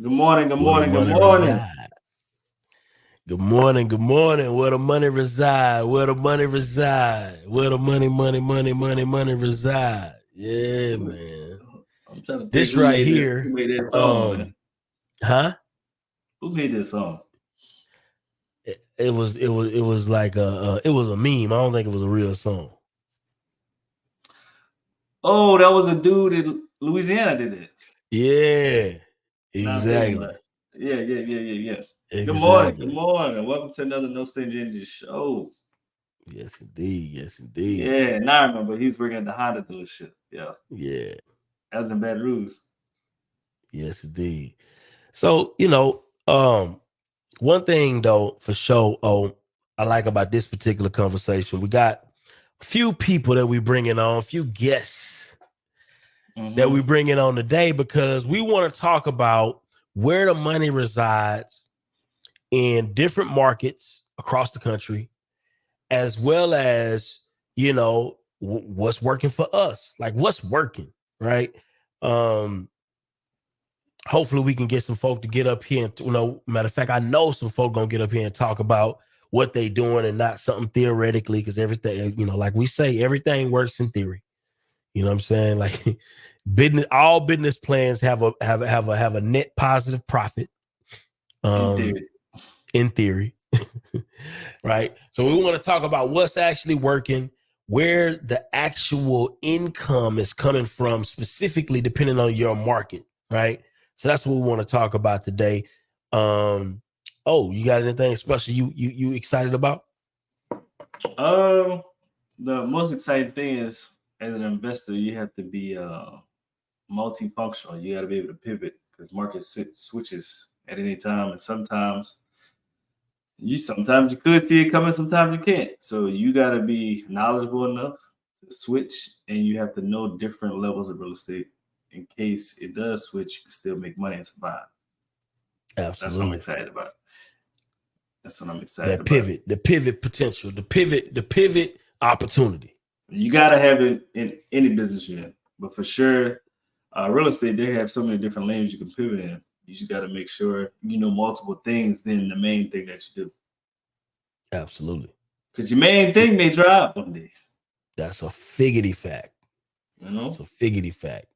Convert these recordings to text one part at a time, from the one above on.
Good morning, good Where the morning, good money morning. reside. Good morning, good morning. Where the money reside. Where the money reside. Where the money reside. Yeah, man. I'm trying to think This right who here, made that song, man. um, huh? Who made this song? It was like it was a meme. I don't think it was a real song. Oh, that was a dude in Louisiana did it. Yeah, Now I'm thinking exactly. about it. Yeah. Good Exactly. morning. Welcome to another No Stingy Energy show. Yes, indeed. Yes, indeed. Yeah, now I remember he's working at the Honda dealership. Yeah, Yeah. that was in Baton Rouge. Yes, indeed. So, one thing though, for sure, I like about this particular conversation, we got a few people that we bringing on, a few guests that we bringing on today because we want to talk about where the money resides in different markets across the country, as well as what's working for us, like what's working, right? Um, Hopefully we can get some folk to get up here and matter of fact, I know some folk gonna get up here and talk about what they doing and not something theoretically, because everything, like we say, everything works in theory. You know what I'm saying? Like all business plans have a net positive profit. In Um theory. in theory. Right. So we want to talk about what's actually working, where the actual income is coming from, specifically depending on your market, right? So that's what we want to talk about today. You got anything special you excited about? Um, the most exciting thing is as an investor, you have to be multifunctional. You got to be able to pivot because market switches at any time, and sometimes you could see it coming, sometimes you can't. So you got to be knowledgeable enough to switch, and you have to know different levels of real estate in case it does switch. You can still make money and survive. That's what I'm Absolutely. excited about. That's what I'm excited That about. pivot, the pivot potential, the pivot opportunity. You got to have it in any business you're in, but for sure, real estate they have so many different lanes you can pivot in. You just got to make sure you know multiple things than the main thing that you do. Absolutely. Because your main thing may dry up one day. That's a figgity fact. You know. It's a figgity fact.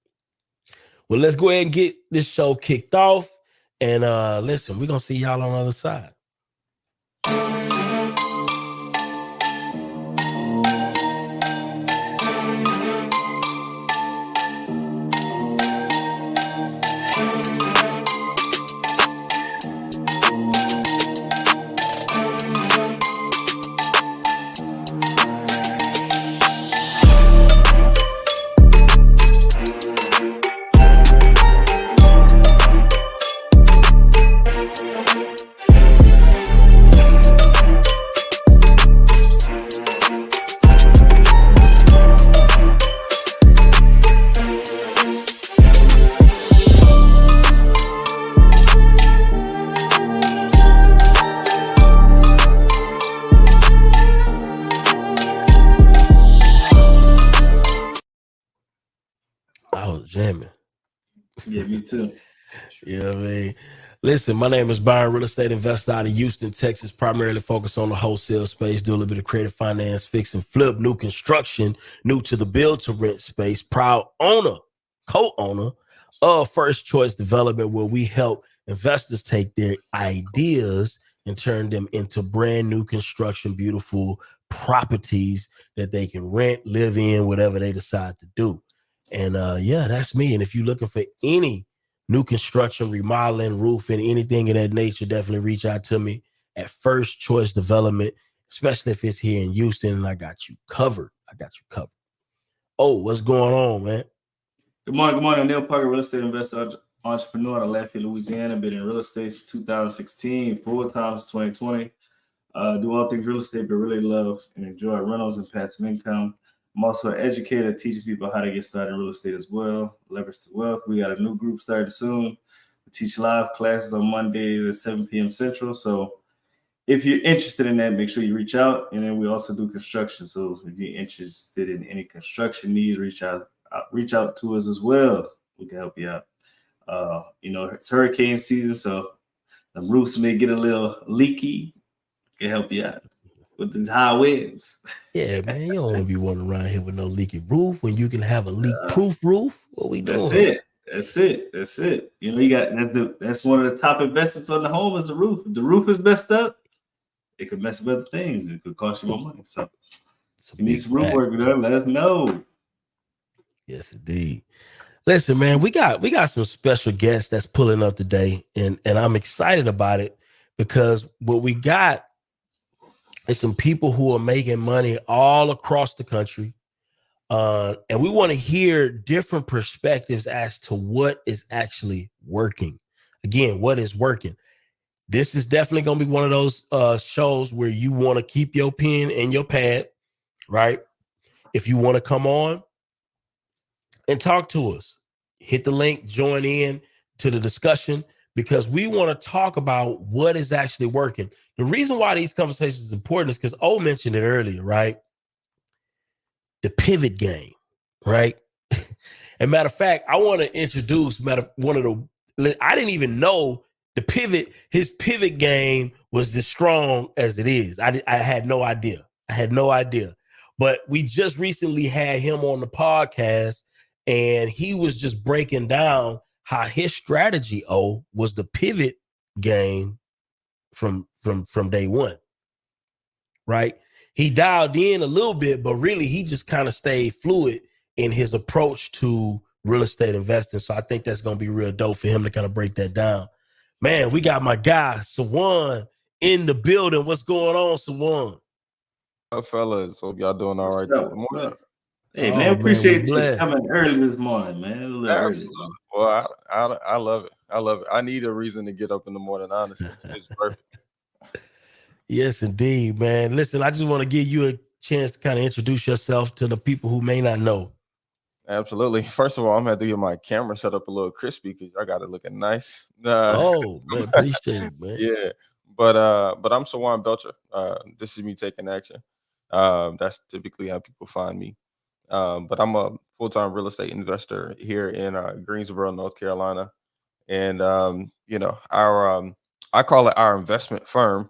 Well, let's go ahead and get this show kicked off. And listen, we're gonna see y'all on the other side. I was jamming. Yeah, me too. You know what I mean? Listen, my name is Byron, real estate investor out of Houston, Texas, primarily focused on the wholesale space, do a little bit of creative finance, fix and flip, new construction, new to the build to rent space, proud owner, co-owner of First Choice Development, where we help investors take their ideas and turn them into brand new construction, beautiful properties that they can rent, live in, whatever they decide to do. And that's me. And if you're looking for any new construction, remodeling, roofing, anything of that nature, definitely reach out to me at First Choice Development, especially if it's here in Houston, and I got you covered. Oh, what's going on, man? Good morning. Neil Parker, real estate investor, entrepreneur out of Lafayette, Louisiana. Been in real estate since 2016, full time since 2020. Do all things real estate, but really love and enjoy rentals and passive income. I'm also an educator, teaching people how to get started in real estate as well. Leverage to Wealth. We got a new group starting soon. We teach live classes on Mondays at 7 p.m. Central. So if you're interested in that, make sure you reach out. And then we also do construction. So if you're interested in any construction needs, reach out to us as well. We can help you out. You know, it's hurricane season, so the roofs may get a little leaky. Can help you out with the high winds. Yeah, man, you don't want to be running around here with no leaky roof when you can have a Uh, leak-proof roof. What we that's doing? it. That's it. That's it. You know, you got that's one of the top investments on the home is the roof. If the roof is messed up, it could mess up other things. It could cost you more money. So It's a if you need big some roof fact. work done, let us know. Yes, indeed. Listen, man, we got some special guests that's pulling up today, and I'm excited about it because what we got is some people who are making money all across the country. And we want to hear different perspectives as to what is actually working. Again, what is working? This is definitely going to be one of those shows where you want to keep your pen and your pad, right? If you want to come on and talk to us, hit the link, join in to the discussion because we want to talk about what is actually working. The reason why these conversations is important is because O mentioned it earlier, right? The pivot game, right? And matter of fact, I want to introduce one of the. I didn't even know the pivot. His pivot game was as strong as it is. I had no idea. I had no idea. But we just recently had him on the podcast, and he was just breaking down how his strategy was the pivot game from day one, right? He dialed in a little bit, but really he just kind of stayed fluid in his approach to real estate investing. So I think that's going to be real dope for him to kind of break that down. Man, we got my guy, Sawan, in the building. What's going on, Sawan? Fellas, hope y'all doing all What's right this up? What's morning. up? Hey man, Oh, man, we appreciate you blessed. coming early this morning, man. A little early. Absolutely. Well, I love it. I love it. I need a reason to get up in the morning. Honestly, it's perfect. Yes, indeed, man. Listen, I just want to give you a chance to kind of introduce yourself to the people who may not know. Absolutely. First of all, I'm gonna have to get my camera set up a little crispy because I got it looking nice. Oh, man, appreciate it, man. Yeah, but I'm Sawan Belcher. This is me taking action. That's typically how people find me. But I'm a full-time real estate investor here in Greensboro, North Carolina, and our I call it our investment firm.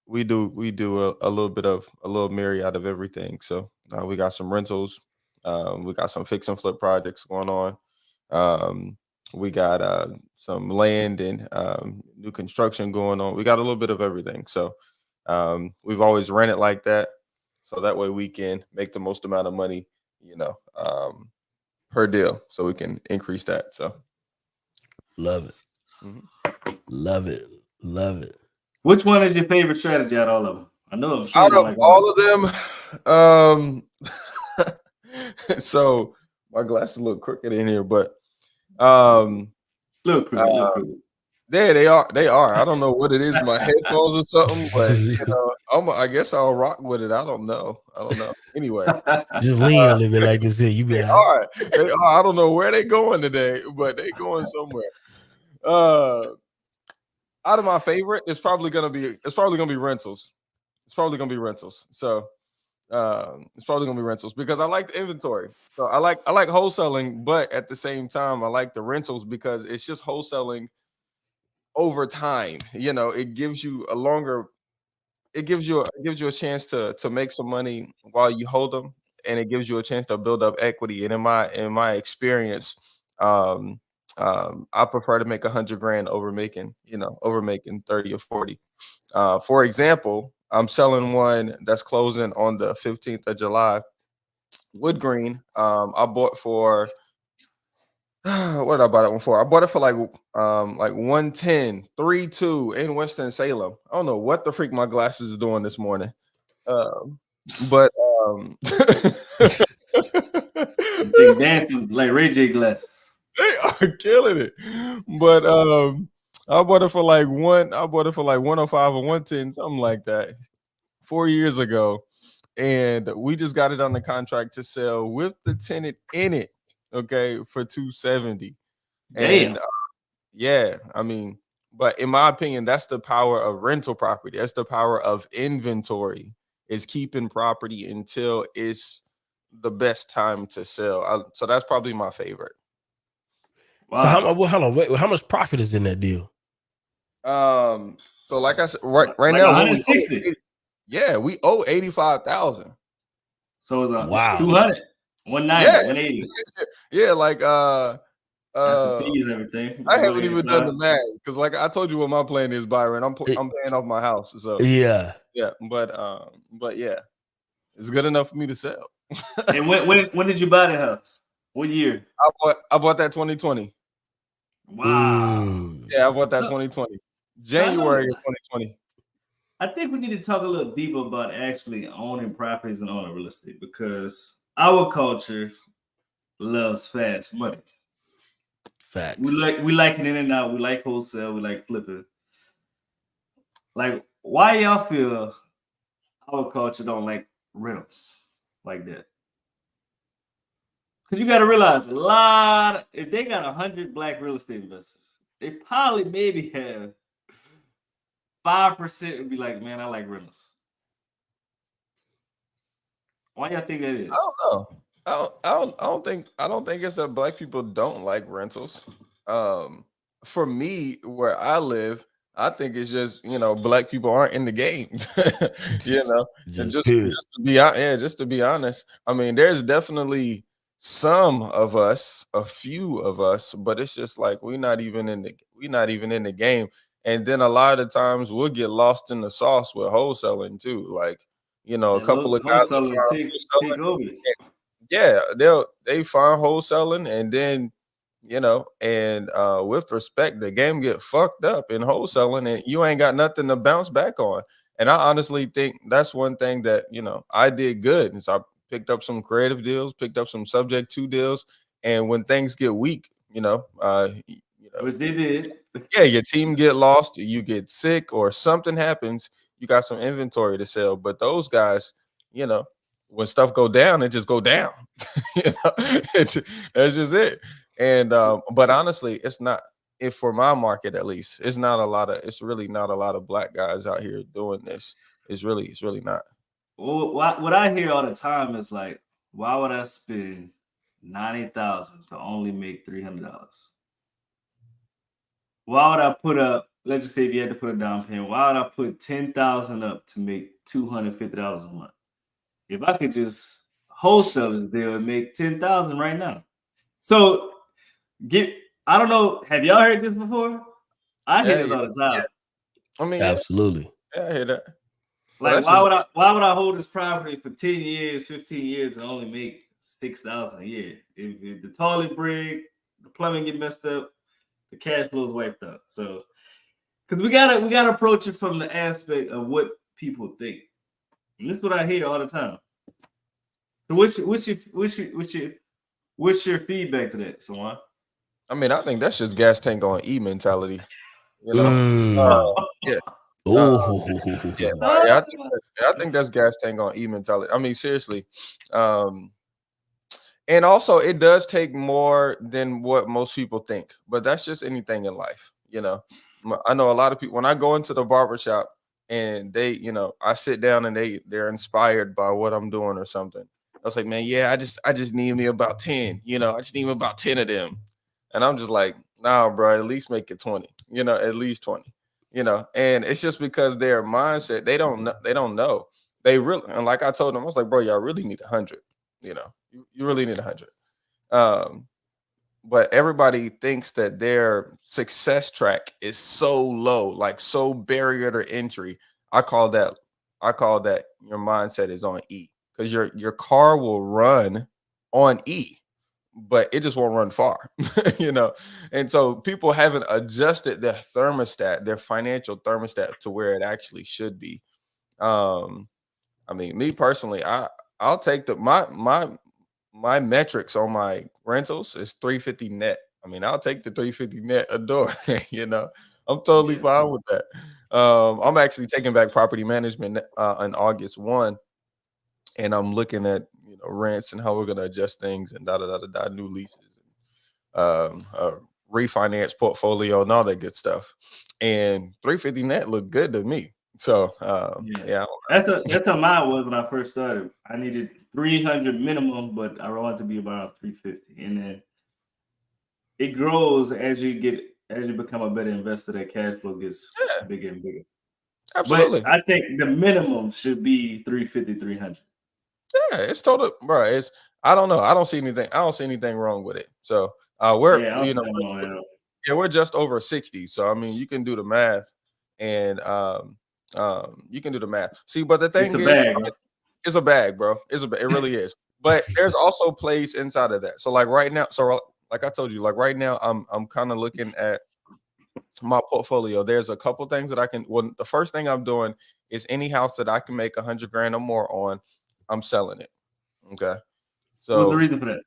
We do a little bit of a little myriad of everything. So we got some rentals, we got some fix and flip projects going on. Um, we got some land and new construction going on. We got a little bit of everything. So we've always ran it like that, so that way we can make the most amount of money, per deal, so we can increase that. So. Love it. Mhm. Love it. Love it. Which one is your favorite strategy out of all of them? I know I'm sure Out you're of gonna like all of all them. of them, so my glasses look crooked in here, but Little crooked, little uh, crooked. there they are. They are. I don't know what it is, my headphones or something, but I guess I'll rock with it. I don't know. Anyway, Just lean a little bit like this here. You be they all right. are. They are. I don't know where they're going today, but they going somewhere. Uh, Out of my favorite, it's probably gonna be rentals. It's probably gonna be rentals. So it's probably gonna be rentals because I like the inventory. So I like wholesaling, but at the same time, I like the rentals because it's just wholesaling over time. It gives you a chance to make some money while you hold them, and it gives you a chance to build up equity. And in my experience, I prefer to make 100 grand over making 30 or 40. For example, I'm selling one that's closing on the 15th of July. Wood Green. I bought for what did I buy that one for? I bought it for like 110, 3.2 in Winston Salem. I don't know what the freak my glasses is doing this morning. But This thing dancing like Ray J Glass. they are killing it. But I bought it for like 105 or 110, something like that, 4 years ago. And we just got it on the contract to sell with the tenant in it, okay, for 270. Damn. And yeah, I mean, but in my opinion, that's the power of rental property. That's the power of inventory, is keeping property until it's the best time to sell. So that's probably my favorite. So hold on, wait, how much profit is in that deal? So like I said, right like now, 160. we owe 85,000. So it's a Wow. 200, 190, Yeah. 180 Yeah, like after fees and everything. I Go haven't ahead, even done the math because, like I told you, what my plan is, Byron. I'm paying off my house, so Yeah. yeah. But yeah, it's good enough for me to sell. And when did you buy the house? What year? I bought that 2020. Wow. Yeah, I bought that So, 2020, so I know, January of 2020. I think we need to talk a little deeper about actually owning properties and owning real estate because our culture loves fast money. Facts. We like it in and out. We like wholesale. We like flipping. Like, why y'all feel our culture don't like rentals like that? Because you got to realize if they got 100 black real estate investors, they probably maybe have 5% would be like, man, I like rentals. Why y'all think that is? I don't know. I don't think it's that black people don't like rentals. For me, where I live, I think it's just black people aren't in the game. And Just period. just to be honest, I mean, there's definitely some of us, a few of us, but it's just like we're not even in the game. And then a lot of times we'll get lost in the sauce with wholesaling too. Like, a Man, couple of guys will wholesaling find take over. yeah, they find wholesaling, and then and with respect, the game get fucked up in wholesaling, and you ain't got nothing to bounce back on. And I honestly think that's one thing that I did good, and so I picked up some creative deals, picked up some subject to deals, and when things get weak, Which they did. yeah, your team get lost, you get sick, or something happens, you got some inventory to sell. But those guys, you know, when stuff go down, it just go down. It's that's just it. And but honestly, it's not if for my market at least, it's really not a lot of black guys out here doing this. It's really not. Well, what I hear all the time is like, why would I spend 90,000 to only make $300? Why would I put up? Let's just say if you had to put a down payment, why would I put 10,000 up to make $250 a month? If I could just wholesale this deal and make 10,000 right now. So I don't know. Have y'all heard this before? I hear Yeah, this yeah, all the time. yeah. I mean, Absolutely. yeah, I hear that. Well, Like, that's just why would I hold this property for 10 years, 15 years, and only make 6,000 a year? If the toilet break, the plumbing get messed up, the cash flow is wiped out. So, because we gotta approach it from the aspect of what people think, and this is what I hear all the time. So, what's your feedback to that, Sawan? I mean, I think that's just gas tank on E mentality. You know, yeah. Uh, Yeah, no, yeah, I think that's gas tank on E mentality. I mean, seriously. Um, and also it does take more than what most people think, but that's just anything in life. I know a lot of people when I go into the barbershop and I sit down and they're inspired by what I'm doing or something. I was like, man, yeah, I just need me about 10, I just need me about 10 of them. And I'm just like, nah, bro, at least make it 20, at least 20 and it's just because their mindset they don't know they really and like I told them I was like, bro, y'all really need 100. You really need 100. um but everybody thinks that their success track is so low, like so barrier to entry. I call that your mindset is on E, because your car will run on E, but it just won't run far. you know and so people haven't adjusted their financial thermostat to where it actually should be. I mean, me personally, I'll take my metrics on my rentals is 350 net. I mean, I'll take the 350 net a door. I'm totally Yeah. fine with that. I'm actually taking back property management on August 1, and I'm looking at rents and how we're gonna adjust things and new leases, refinance portfolio and all that good stuff. And 350 net looked good to me. So yeah, That's how mine was when I first started. I needed 300 minimum, but I wanted to be around 350, and then it grows as you become a better investor. That cash flow gets Yeah, bigger and bigger. But absolutely. I think the minimum should be 350, 300. Yeah, it's total, bro. It's I don't know. I don't see anything. I don't see anything wrong with it. So we're Yeah, I don't you see know nothing wrong with that. yeah, we're just over 60. So I mean, you can do the math, and you can do the math. See, but the It's thing a is, bag, bro. it's a bag, bro. It really is. But there's also plays inside of that. So like right now, like I told you, like right now, I'm kind of looking at my portfolio. There's a couple things that I can. Well, the first thing I'm doing is any house that I can make 100 grand or more on, I'm selling it. Okay. What's the So reason for that?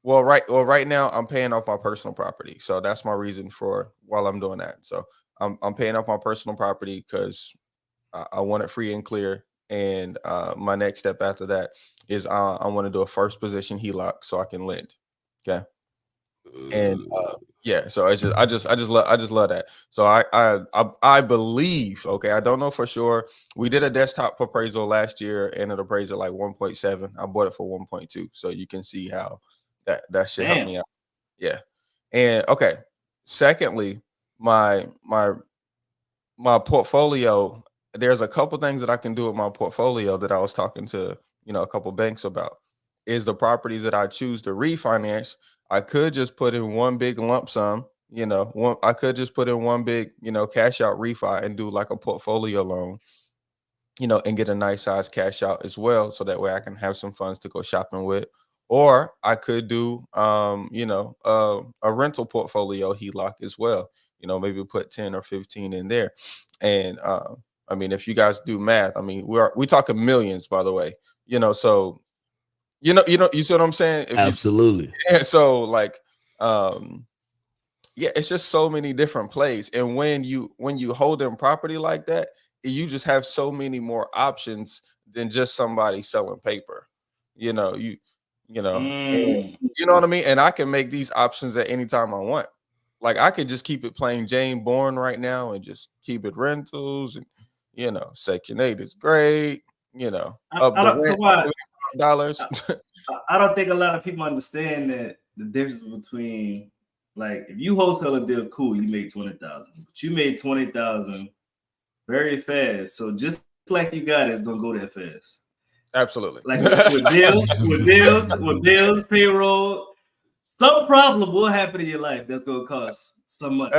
right now I'm paying off my personal property. So that's my reason for while I'm doing that. So I'm paying off my personal property because I want it free and clear. And my next step after that is I want to do a first position HELOC so I can lend. Okay. And yeah, so I just love that. So I believe, okay, I don't know for sure. We did a desktop appraisal last year and it appraised at like 1.7. I bought it for 1.2. So you can see how that should help Damn. me out. Yeah. And okay. Secondly, my portfolio, there's a couple things that I can do with my portfolio that I was talking to, a couple banks about. Is the properties that I choose to refinance, I could just put in one big lump sum, I could just put in one big, cash out refi and do like a portfolio loan, and get a nice size cash out as well. So that way I can have some funds to go shopping with. Or I could do, a rental portfolio HELOC as well. Maybe put 10 or 15 in there. And I mean, if you guys do math, I mean, we talking millions, by the way. So you see what I'm saying? If you Absolutely. yeah, so like um yeah, it's just so many different plays. And when you hold in property like that, you just have so many more options than just somebody selling paper. You know, and Mm. you know what I mean? And I can make these options at any time I want. Like I could just keep it plain Jane born right now and just keep it rentals and Section 8 is great, up I the don't. So rent why? $75. I don't think a lot of people understand that the difference between, like, if you wholesale a deal, cool, you made 20,000, but you made 20,000 very fast. So just like you got it, it's gonna go that fast. Absolutely. Like with bills, payroll, some problem will happen in your life that's gonna cost some money.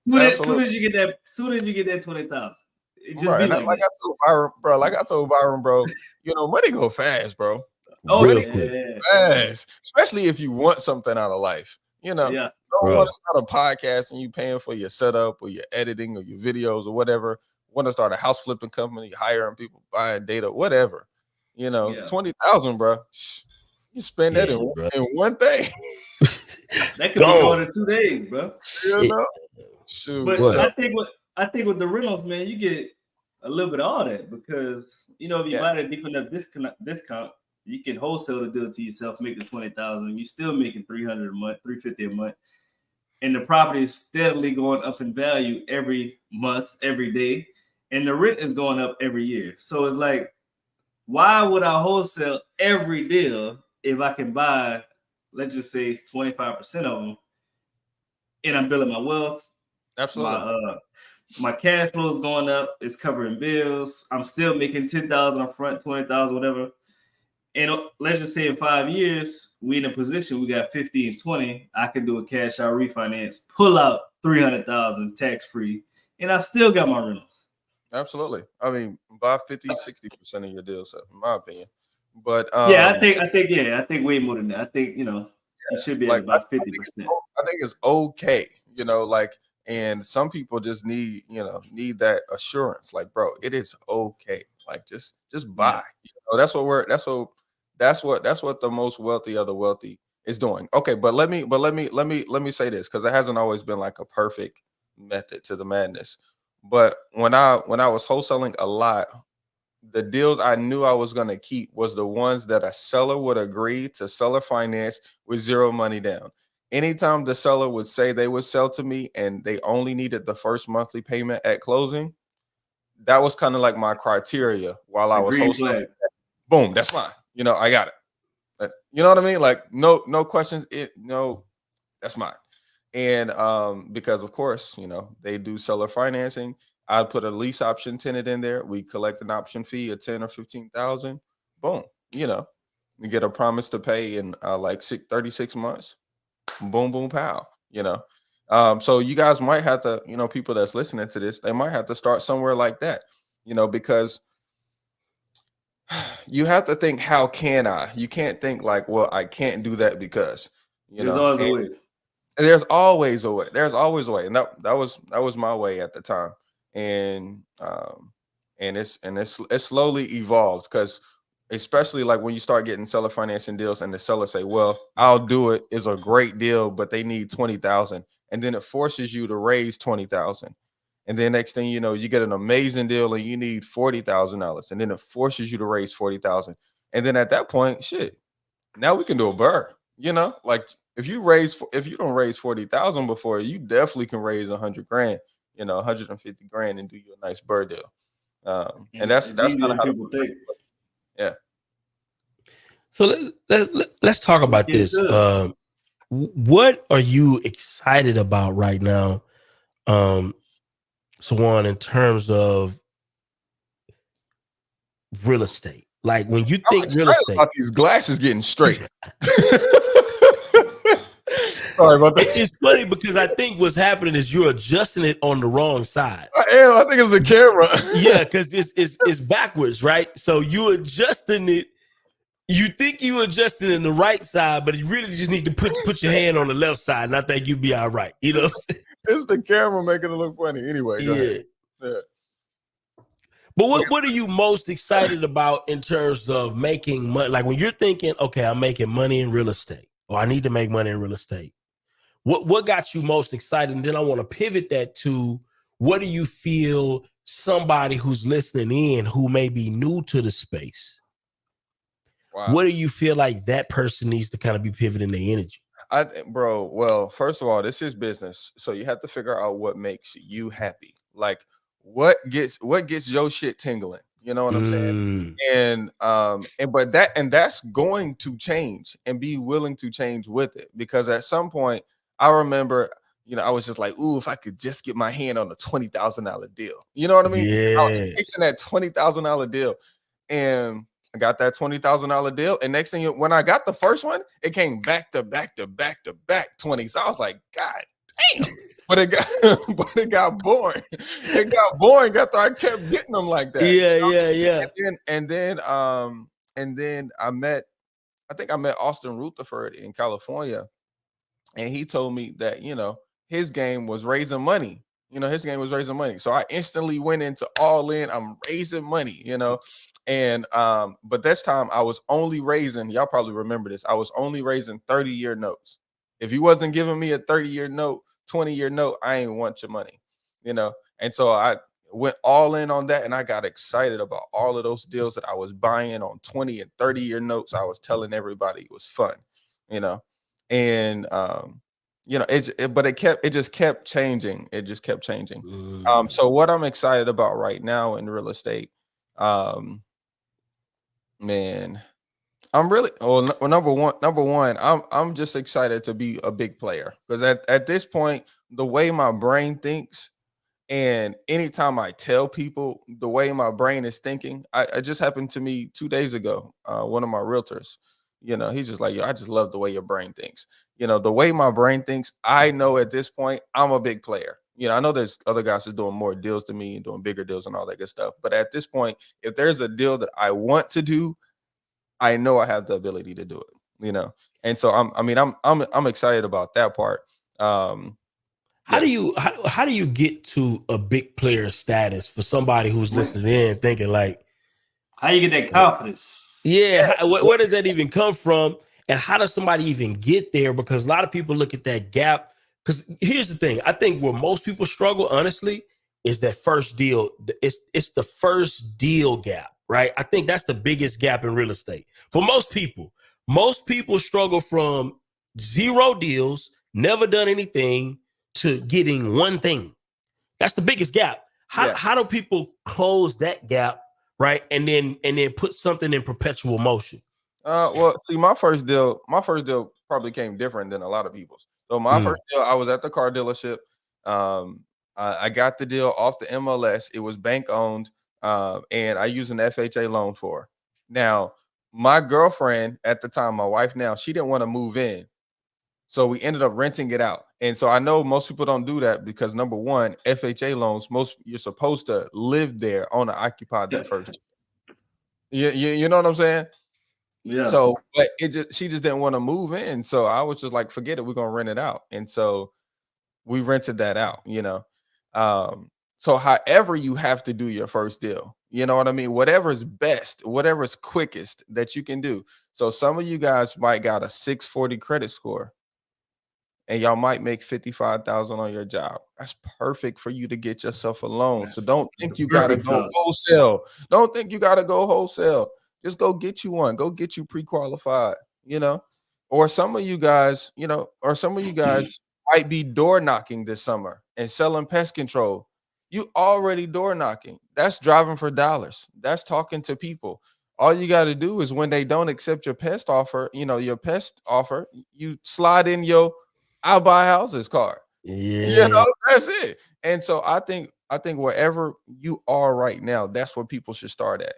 Soon Absolutely. as you get that, soon as you get that 20,000, it just Right. be And like that. Like I told Byron, bro, money go fast, bro. Oh Real Money quick. yeah, fast. Especially if you want something out of life. yeah, Don't want Bro. to start a podcast and you paying for your setup or your editing or your videos or whatever. Want to start a house flipping company, hiring people, buying data, whatever. yeah. 20,000, bro. You spend that Yeah, bro. in one thing. That could be gone Gone. in 2 days, bro. you Shit. know? Shoot. But What? So I think with the rentals, man, you get a little bit of all that because if you yeah, buy that deep enough discount, you can wholesale the deal to yourself, make the 20,000. You're still making 300 a month, 350 a month, and the property is steadily going up in value every month, every day, and the rent is going up every year. So it's like, why would I wholesale every deal if I can buy, let's just say, 25% of them, and I'm building my wealth, my absolutely. my cash flow is going up. It's covering bills. I'm still making 10,000 up front, 20,000, whatever. And let's just say in 5 years, we in a position we got 50 and 20. I can do a cash out refinance, pull out 300,000 tax free, and I still got my rentals. Absolutely. I mean, buy 50, 60% of your deals, in my opinion. But Yeah, I think way more than that. I think you should be at like about I think 50%. I think it's okay, like, and some people just need that assurance. Like, bro, it is okay. Like, just Yeah, buy. That's what the most wealthy of the wealthy is doing. Okay, but let me say this because it hasn't always been like a perfect method to the madness. But when I was wholesaling a lot, the deals I knew I was going to keep was the ones that a seller would agree to seller finance with zero money down. Anytime the seller would say they would sell to me and they only needed the first monthly payment at closing, that was kind of like my criteria while I the was green wholesaling. flag. Boom, that's mine. I got it. You know what I mean? Like no questions. That's mine. And because of course, they do seller financing. I put a lease option tenant in there. We collect an option fee of 10 or 15,000. Boom. You get a promise to pay in 36 months. Boom, boom, pow. So you guys might have to, people that's listening to this, they might have to start somewhere like that, because you have to think, how can I? You can't think like, well, I can't do that because, There's always a way. there's always a way. There's always a way. And that was my way at the time. And it slowly evolved, because especially like when you start getting seller financing deals and the seller say, well, I'll do it, is a great deal, but they need 20,000. And then it forces you to raise 20,000. And then next thing you know, you get an amazing deal and you need $40,000. And then it forces you to raise 40,000. And then at that point, shit, now we can do a burr. Like if you don't raise 40,000 before, you definitely can raise 100 grand, 150 grand and do you a nice burr deal. And that's kind of how people think. Yeah. So let's talk about this. What are you excited about right now, Sawan, in terms of real estate? Like when you think real estate, about these glasses getting straight. Sorry about that. It's funny because I think what's happening is you're adjusting it on the wrong side. I think it's the camera. Yeah, because it's backwards, right? So you adjusting it. You think you adjusting in the right side, but you really just need to put your hand on the left side, and I think you'll be all right. It's the camera making it look funny. Anyway, go ahead. Yeah. But what are you most excited about in terms of making money? Like when you're thinking, okay, I'm making money in real estate, or I need to make money in real estate. What got you most excited? And then I want to pivot that to, what do you feel somebody who's listening in who may be new to the space? Wow. What do you feel like that person needs to kind of be pivoting their energy? Well, first of all, this is business. So you have to figure out what makes you happy. Like what gets your shit tingling. You know what I'm saying? And that's going to change, and be willing to change with it. Because at some point, I remember, I was just like, ooh, if I could just get my hand on a $20,000 deal. You know what I mean? Yeah. I was chasing that $20,000 deal. And I got that $20,000 deal. And next thing, when I got the first one, it came back to back to back to back 20. So I was like, God damn. But it got boring. It got boring after I kept getting them like that. Yeah. And then I met Austin Rutherford in California. And he told me that, his game was raising money. So I instantly went into all in. I'm raising money, And but this time I was only raising, y'all probably remember this, I was only raising 30-year notes. If you wasn't giving me a 30-year note, 20-year note, I ain't want your money, And so I went all in on that, and I got excited about all of those deals that I was buying on 20 and 30-year notes. I was telling everybody it was fun, and but it just kept changing. It just kept changing. So what I'm excited about right now in real estate, man, I'm really number one, I'm just excited to be a big player, because at this point, the way my brain thinks, and anytime I tell people the way my brain is thinking, it just happened to me 2 days ago. One of my realtors, he's just like, yo, I just love the way your brain thinks. The way my brain thinks, I know at this point I'm a big player. I know there's other guys that's doing more deals than me and doing bigger deals and all that good stuff. But at this point, if there's a deal that I want to do, I know I have the ability to do it, And so I'm excited about that part. How do you get to a big player status for somebody who's listening in thinking like, how you get that confidence? Yeah. Where does that even come from? And how does somebody even get there? Because a lot of people look at that gap. Because here's the thing. I think where most people struggle, honestly, is that first deal. It's the first deal gap, right? I think that's the biggest gap in real estate. For most people struggle from 0 deals, never done anything, to getting one thing. That's the biggest gap. How do people close that gap, right? And then put something in perpetual motion? Well, see, my first deal probably came different than a lot of people's. So my first deal, I was at the car dealership. I got the deal off the MLS. It was bank owned, and I used an FHA loan for her. Now, my girlfriend at the time, my wife now, she didn't want to move in. So we ended up renting it out. And so I know most people don't do that because number one, FHA loans, you're supposed to live there, owner occupied that first. You know what I'm saying? Yeah. So, but she just didn't want to move in. So I was just like, forget it, we're gonna rent it out. And so we rented that out, So however you have to do your first deal, you know what I mean? Whatever is best, whatever is quickest that you can do. So some of you guys might got a 640 credit score and y'all might make 55,000 on your job. That's perfect for you to get yourself a loan. So don't think you gotta go wholesale. Don't think you gotta go wholesale. Just go get you one. Go get you pre-qualified, Or some of you guys, might be door knocking this summer and selling pest control. You already door knocking. That's driving for dollars. That's talking to people. All you got to do is when they don't accept your pest offer, you slide in your I'll buy houses card. Yeah. That's it. And so I think wherever you are right now, that's where people should start at.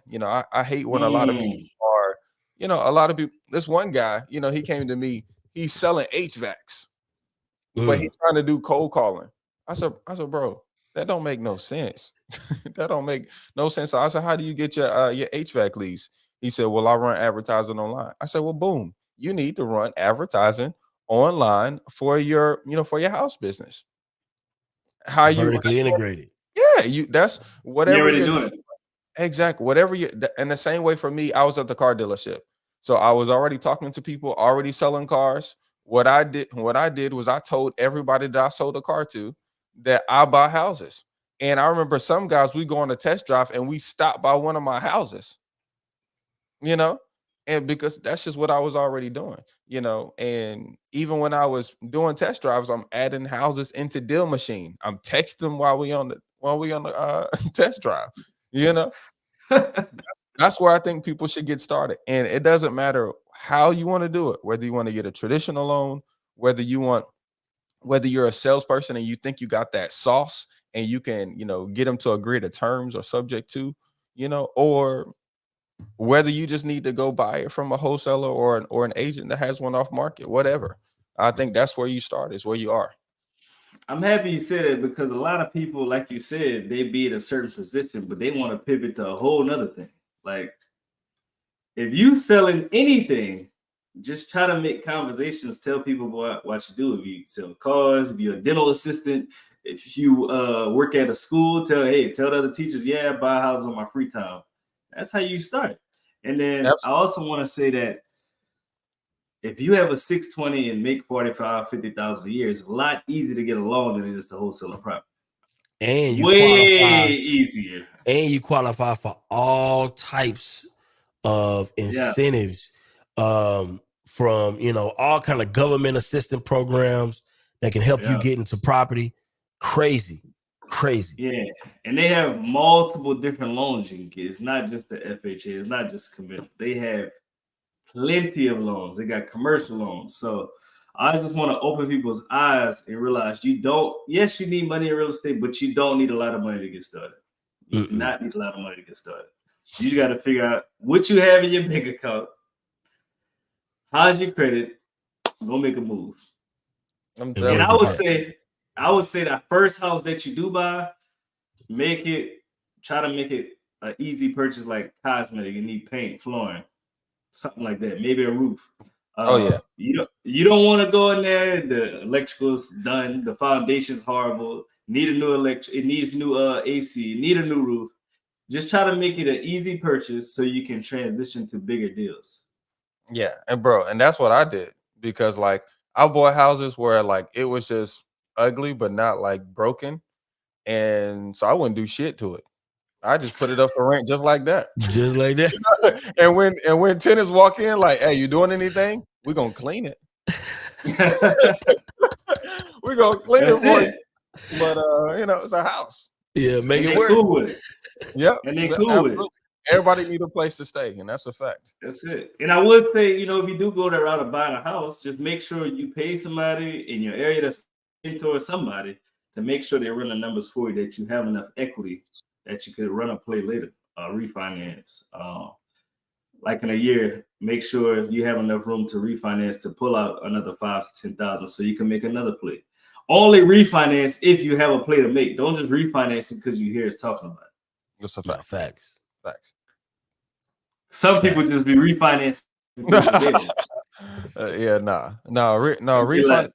I hate when a lot of people are, a lot of people, this one guy, he came to me, he's selling HVACs, but he's trying to do cold calling. I said, bro, that don't make no sense. That don't make no sense. So I said, how do you get your HVAC leads? He said, well, I run advertising online. I said, well, boom, you need to run advertising online for your house business. How you vertically integrated? Yeah, that's whatever you're doing it. Exactly. Whatever and the same way for me, I was at the car dealership. So I was already talking to people, already selling cars. What I did was I told everybody that I sold a car to that I buy houses. And I remember some guys, we go on a test drive and we stopped by one of my houses, and because that's just what I was already doing, and even when I was doing test drives, I'm adding houses into Deal Machine. I'm texting while we on the test drive, That's where I think people should get started. And it doesn't matter how you want to do it, whether you want to get a traditional loan, whether you're a salesperson and you think you got that sauce and you can, get them to agree to terms or subject to, or whether you just need to go buy it from a wholesaler or an agent that has one off market, whatever. I think that's where you start, is where you are. I'm happy you said it because a lot of people, like you said, they be in a certain position, but they want to pivot to a whole nother thing. Like, if you selling anything, just try to make conversations, tell people what you do. If you sell cars, if you're a dental assistant, if you work at a school, tell the other teachers, I buy houses on my free time. That's how you start. And then I also want to say that if you have a 620 and make 45, 50,000 a year, it's a lot easier to get a loan than it is to wholesale a property. And you way easier. And you qualify for all types of incentives, from all kind of government assistance programs that can help you get into property. Crazy. Yeah, and they have multiple different loans you can get. It's not just the FHA. It's not just conventional. They have plenty of loans. They got commercial loans. So I just want to open people's eyes and realize you need money in real estate, but you don't need a lot of money to get started. You do not need a lot of money to get started. You just got to figure out what you have in your bank account. How's your credit? Go make a move. And I would say that first house that you do buy, try to make it an easy purchase, like cosmetic. You need paint, flooring, something like that. Maybe a roof. You don't want to go in there. The electrical's done. The foundation's horrible. Need a new It needs new AC. Need a new roof. Just try to make it an easy purchase so you can transition to bigger deals. Yeah, and that's what I did, because like I bought houses where like it was just ugly but not like broken, and so I wouldn't do shit to it. I just put it up for rent just like that. Just like that. And when tenants walk in, like, hey, you doing anything? We're gonna clean it. We're gonna clean it for you. But it's a house. Yeah, make it work. Cool with it. Yep. And they cool with it. Everybody need a place to stay, and that's a fact. That's it. And I would say, you know, if you do go that route of buying a house, just make sure you pay somebody in your area that's mentor somebody to make sure they're running numbers for you, that you have enough equity that you could run a play later, refinance. Like in a year, make sure you have enough room to refinance to pull out another 5 to 10,000 so you can make another play. Only refinance if you have a play to make. Don't just refinance it because you hear us talking about it. That's a No, fact. facts. Facts. Some people just be refinancing. Yeah, refund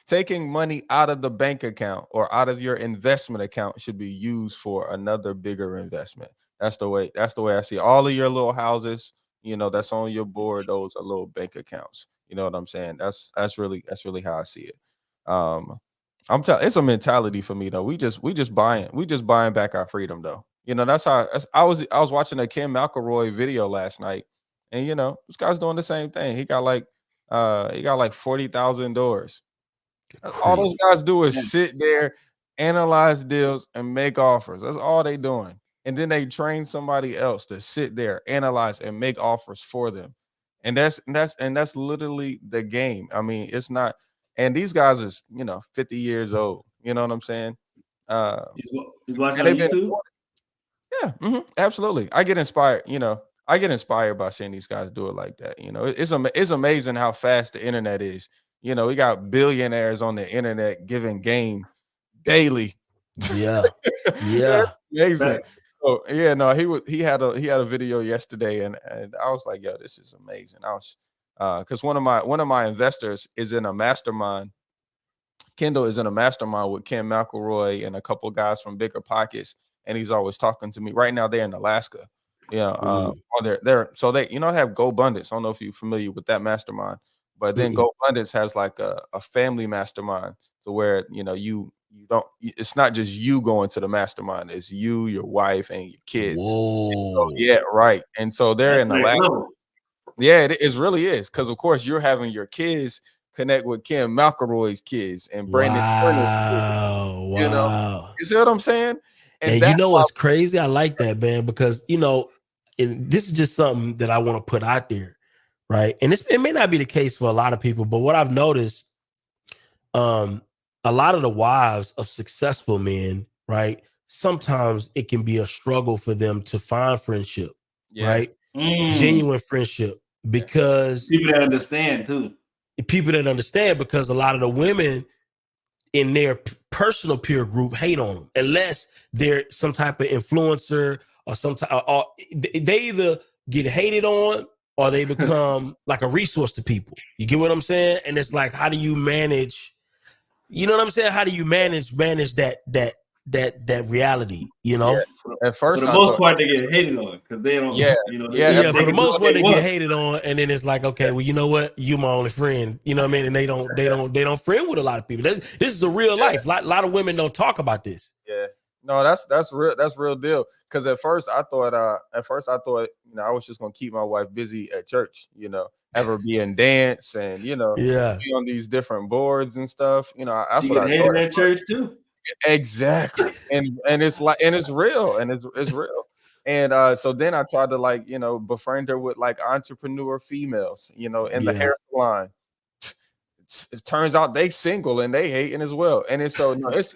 taking money out of the bank account or out of your investment account should be used for another bigger investment. That's the way I see it. All of your little houses, you know, that's on your board, those are little bank accounts. You know what I'm saying? That's really how I see it. I'm telling, it's a mentality for me though. We just buying back our freedom though. You know, I was watching a Kim McElroy video last night, and you know, this guy's doing the same thing. He got like 40,000 doors. All those guys do is sit there, analyze deals, and make offers. That's all they doing. And then they train somebody else to sit there, analyze, and make offers for them. And that's literally the game. I mean, it's not. And these guys is, you know, 50 years old. You know what I'm saying? He's watching And on they've been, YouTube. yeah, absolutely. I get inspired. You know, I get inspired by seeing these guys do it like that. You know, it's amazing how fast the internet is. You know, we got billionaires on the internet giving game daily. Yeah. Yeah. Amazing. Right. Oh yeah, no, he had a video yesterday, and I was like, yo, this is amazing. I was because one of my investors is in a mastermind. Kendall is in a mastermind with Kim McElroy and a couple guys from Bigger Pockets, and he's always talking to me. Right now, they're in Alaska. Yeah, they're so they, you know, have Go Abundance. I don't know if you're familiar with that mastermind, but then Go Abundance has like a family mastermind, to where, you know, you don't, it's not just you going to the mastermind, it's you, your wife, and your kids. So, Whoa. yeah, right. And so they're That's in next Alaska. level. Yeah, it really is, because of course you're having your kids connect with Kim McElroy's kids and Brandon Turner's kids. Wow. You know, Wow. you see what I'm saying? And And you that's know why, what's crazy? I like that, man, because you know, and this is just something that I want to put out there, right? And it may not be the case for a lot of people, but what I've noticed, um, a lot of the wives of successful men, right? Sometimes it can be a struggle for them to find friendship, yeah, right? Genuine friendship, because People that understand too. people that understand, because a lot of the women in their personal peer group hate on them unless they're some type of influencer or some type, or they either get hated on or they become like a resource to people. You get what I'm saying? And it's like, how do you manage? You know what I'm saying? How do you manage that reality? You yeah. know? At For first, the I most thought, part, they get hated on because they don't, yeah, you know, yeah. they, At Yeah, they for the first, can do most what part, they they get want. hated on, and then it's like, okay, well, you know what? You my only friend. You know what I mean? And they don't friend with a lot of people. This is a real life. A lot of women don't talk about this. yeah. No, that's real. That's real deal. Because at first I thought, you know, I was just gonna keep my wife busy at church. You know, have her be in dance and, you know, Yeah, be on these different boards and stuff. You know, that's She what get I hated thought. at church too. Exactly. And it's like, and it's real, and it's real. And so then I tried to, like, you know, befriend her with like entrepreneur females, you know, in the yeah, hair salon. It turns out they single and they hating as well. And it's so, no, it's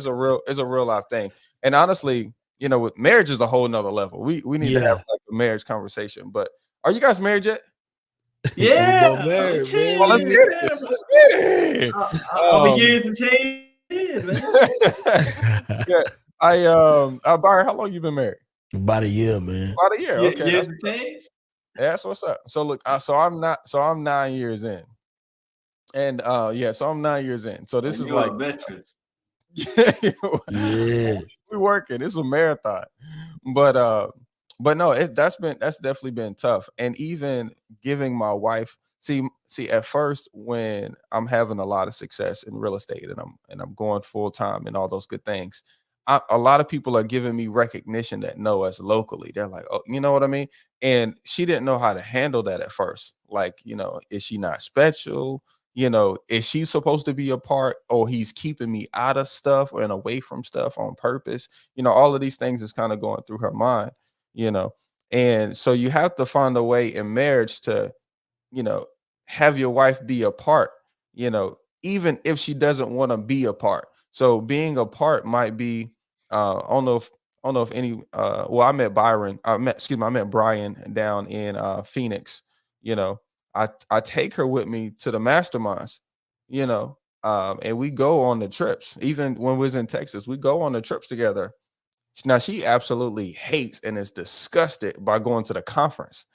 a real life thing. And honestly, you know, with marriage is a whole nother level. We need to have yeah. like a marriage conversation. But are you guys married yet? We both Yeah, married, man. Oh, What do let's you get it. Let's get it. I'll be getting some change, man. Yeah. Byron, how long you been married? About a year, man. About a year. Okay, Get that's some change. that's what's up. So look, so I'm 9 years in, and yeah, so I'm 9 years in. So this And is you're like, a veteran. Yeah, we working. It's a marathon, but no, that's definitely been tough. And even giving my wife, see, at first when I'm having a lot of success in real estate and I'm going full time and all those good things, a lot of people are giving me recognition that know us locally. They're like, oh, you know what I mean? And she didn't know how to handle that at first. Like, you know, is she not special? You know, is she supposed to be a part, or he's keeping me out of stuff and away from stuff on purpose? You know, all of these things is kind of going through her mind. you know. And so you have to find a way in marriage to, you know, have your wife be a part, you know, even if she doesn't want to be a part. So being a part might be, I don't know if any, well, I met I met Brian down in Phoenix. You know, I take her with me to the masterminds, you know, and we go on the trips. Even when we was in Texas, we go on the trips together. Now she absolutely hates and is disgusted by going to the conference,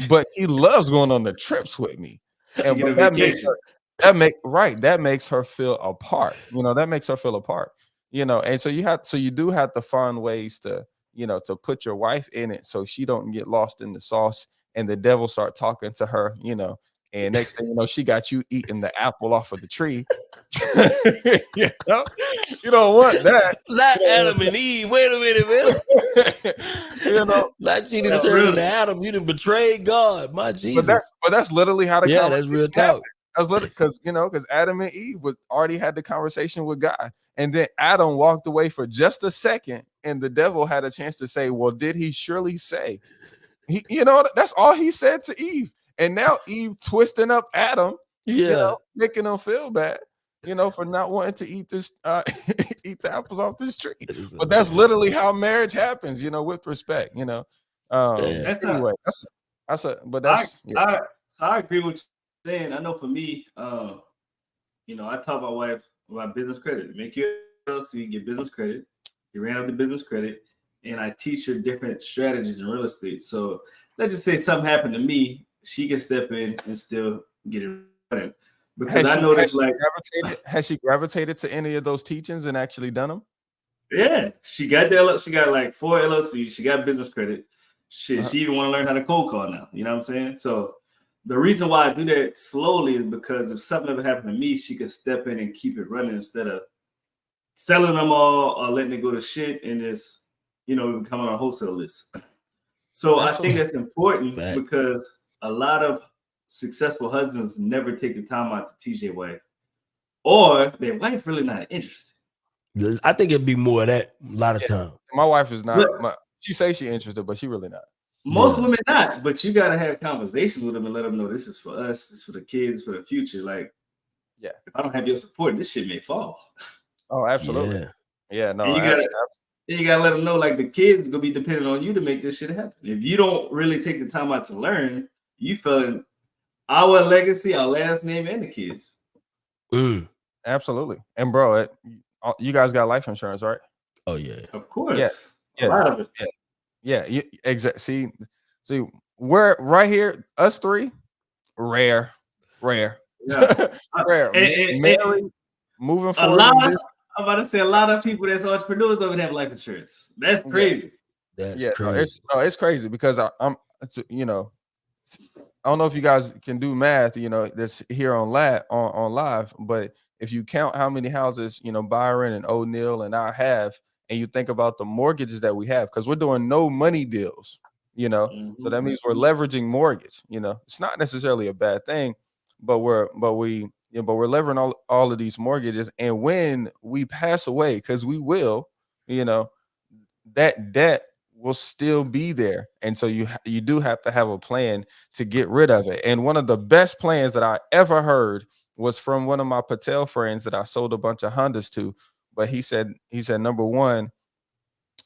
but she loves going on the trips with me. She And get but a that makes vacation. her that makes her feel apart. You know, that makes her feel apart. You know, and so you do have to find ways to, you know, to put your wife in it so she don't get lost in the sauce and the devil start talking to her, you know, and next thing you know, she got you eating the apple off of the tree. You know, you don't want that. Not You don't Adam and Eve. Wait a minute, man. you know, Not she didn't That's turn real. into Adam. You didn't betray God. My Jesus. but that's literally how the Yeah, that's conversation real happened. talk. That's literally because Adam and Eve was already had the conversation with God, and then Adam walked away for just a second, and the devil had a chance to say, "Well, did he surely say?" He, you know, that's all he said to Eve, and now Eve twisting up Adam, you Yeah. know, making him feel bad, you know, for not wanting to eat this, eat the apples off this tree. But that's literally how marriage happens, you know, with respect, you know. Yeah. That's not. Anyway, but I that's yeah. I so I agree with you saying. I know for me, I taught my wife about business credit. Make your LLC, get business credit. You ran up the business credit, and I teach her different strategies in real estate. So let's just say something happened to me, she can step in and still get it running. Because I noticed, like, Has she gravitated to any of those teachings and actually done them? yeah, she got like 4 LLCs. She got business credit. Shit, she even want to learn how to cold call now. You know what I'm saying? So the reason why I do that slowly is because if something ever happened to me, she could step in and keep it running instead of selling them all or letting it go to shit and just, become on a wholesale list. So I think Absolutely. that's important Fact. because a lot of successful husbands never take the time out to teach their wife, or their wife really not interested. I think it'd be more of that a lot of Yeah. time. My wife is not. But She says she's interested, but she really not. most Yeah. women not, but you gotta have conversations with them and let them know this is for us, this is for the kids, for the future. Like, Yeah. if I don't have your support, this shit may fall. Oh, absolutely. Yeah. Yeah. No. And you gotta let them know, like, the kids gonna be dependent on you to make this shit happen. If you don't really take the time out to learn, you failing our legacy, our last name, and the kids. Mm. Absolutely. And bro, you guys got life insurance, right? Oh yeah. Of Yeah. course, a Yeah. lot of it. Yeah. Yeah. Exactly. See, we're right here. Us three, rare. Yeah, Rare. and Married, moving a forward lot. in this. I'm about to say a lot of people that's entrepreneurs don't even have life insurance. That's Yeah. crazy. That's Yeah. crazy. It's crazy because you know, I don't know if you guys can do math, you know, that's here on live, but if you count how many houses, you know, Byron and O'Neill and I have, and you think about the mortgages that we have, because we're doing no money deals, you know, so that means we're leveraging mortgage. You know, it's not necessarily a bad thing, but we're leveraging all of these mortgages, and when we pass away, because we will, you know, that debt will still be there, and so you do have to have a plan to get rid of it. And one of the best plans that I ever heard was from one of my Patel friends that I sold a bunch of Hondas to. But he said number one,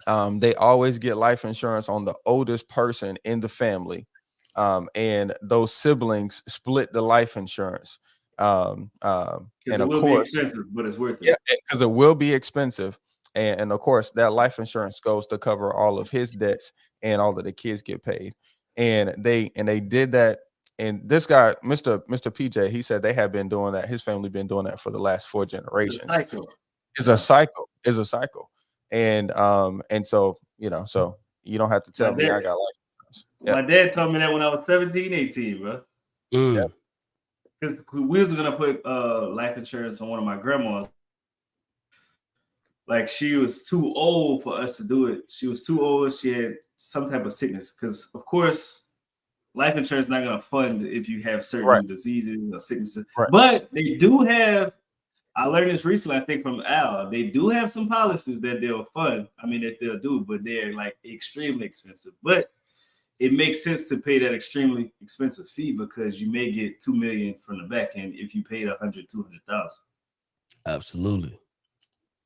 they always get life insurance on the oldest person in the family, and those siblings split the life insurance. Because And it of will be course, expensive, but it's worth yeah, it. because it will be expensive. And of course, that life insurance goes to cover all of his debts, and all of the kids get paid. And they did that. And this guy, Mr. PJ, he said they have been doing that. His family been doing that for the last 4 It's a generations. cycle. It's a Yeah. cycle. It's a cycle. And so, you know, so you don't have to My tell me dad, I got life insurance. my dad told me that when I was 17, 18, bro. Mm. Because we was gonna put life insurance on one of my grandmas. Like, she was too old for us to do it. She was too old. She had some type of sickness. Because of course, life insurance is not gonna fund if you have Right, certain diseases or sicknesses. right. But they do have I learned this recently, I think from Al. They do have some policies that they'll fund. I mean, that they'll do, but they're like extremely expensive. But it makes sense to pay that extremely expensive fee because you may get 2 million from the back end if you paid 200,000. Absolutely.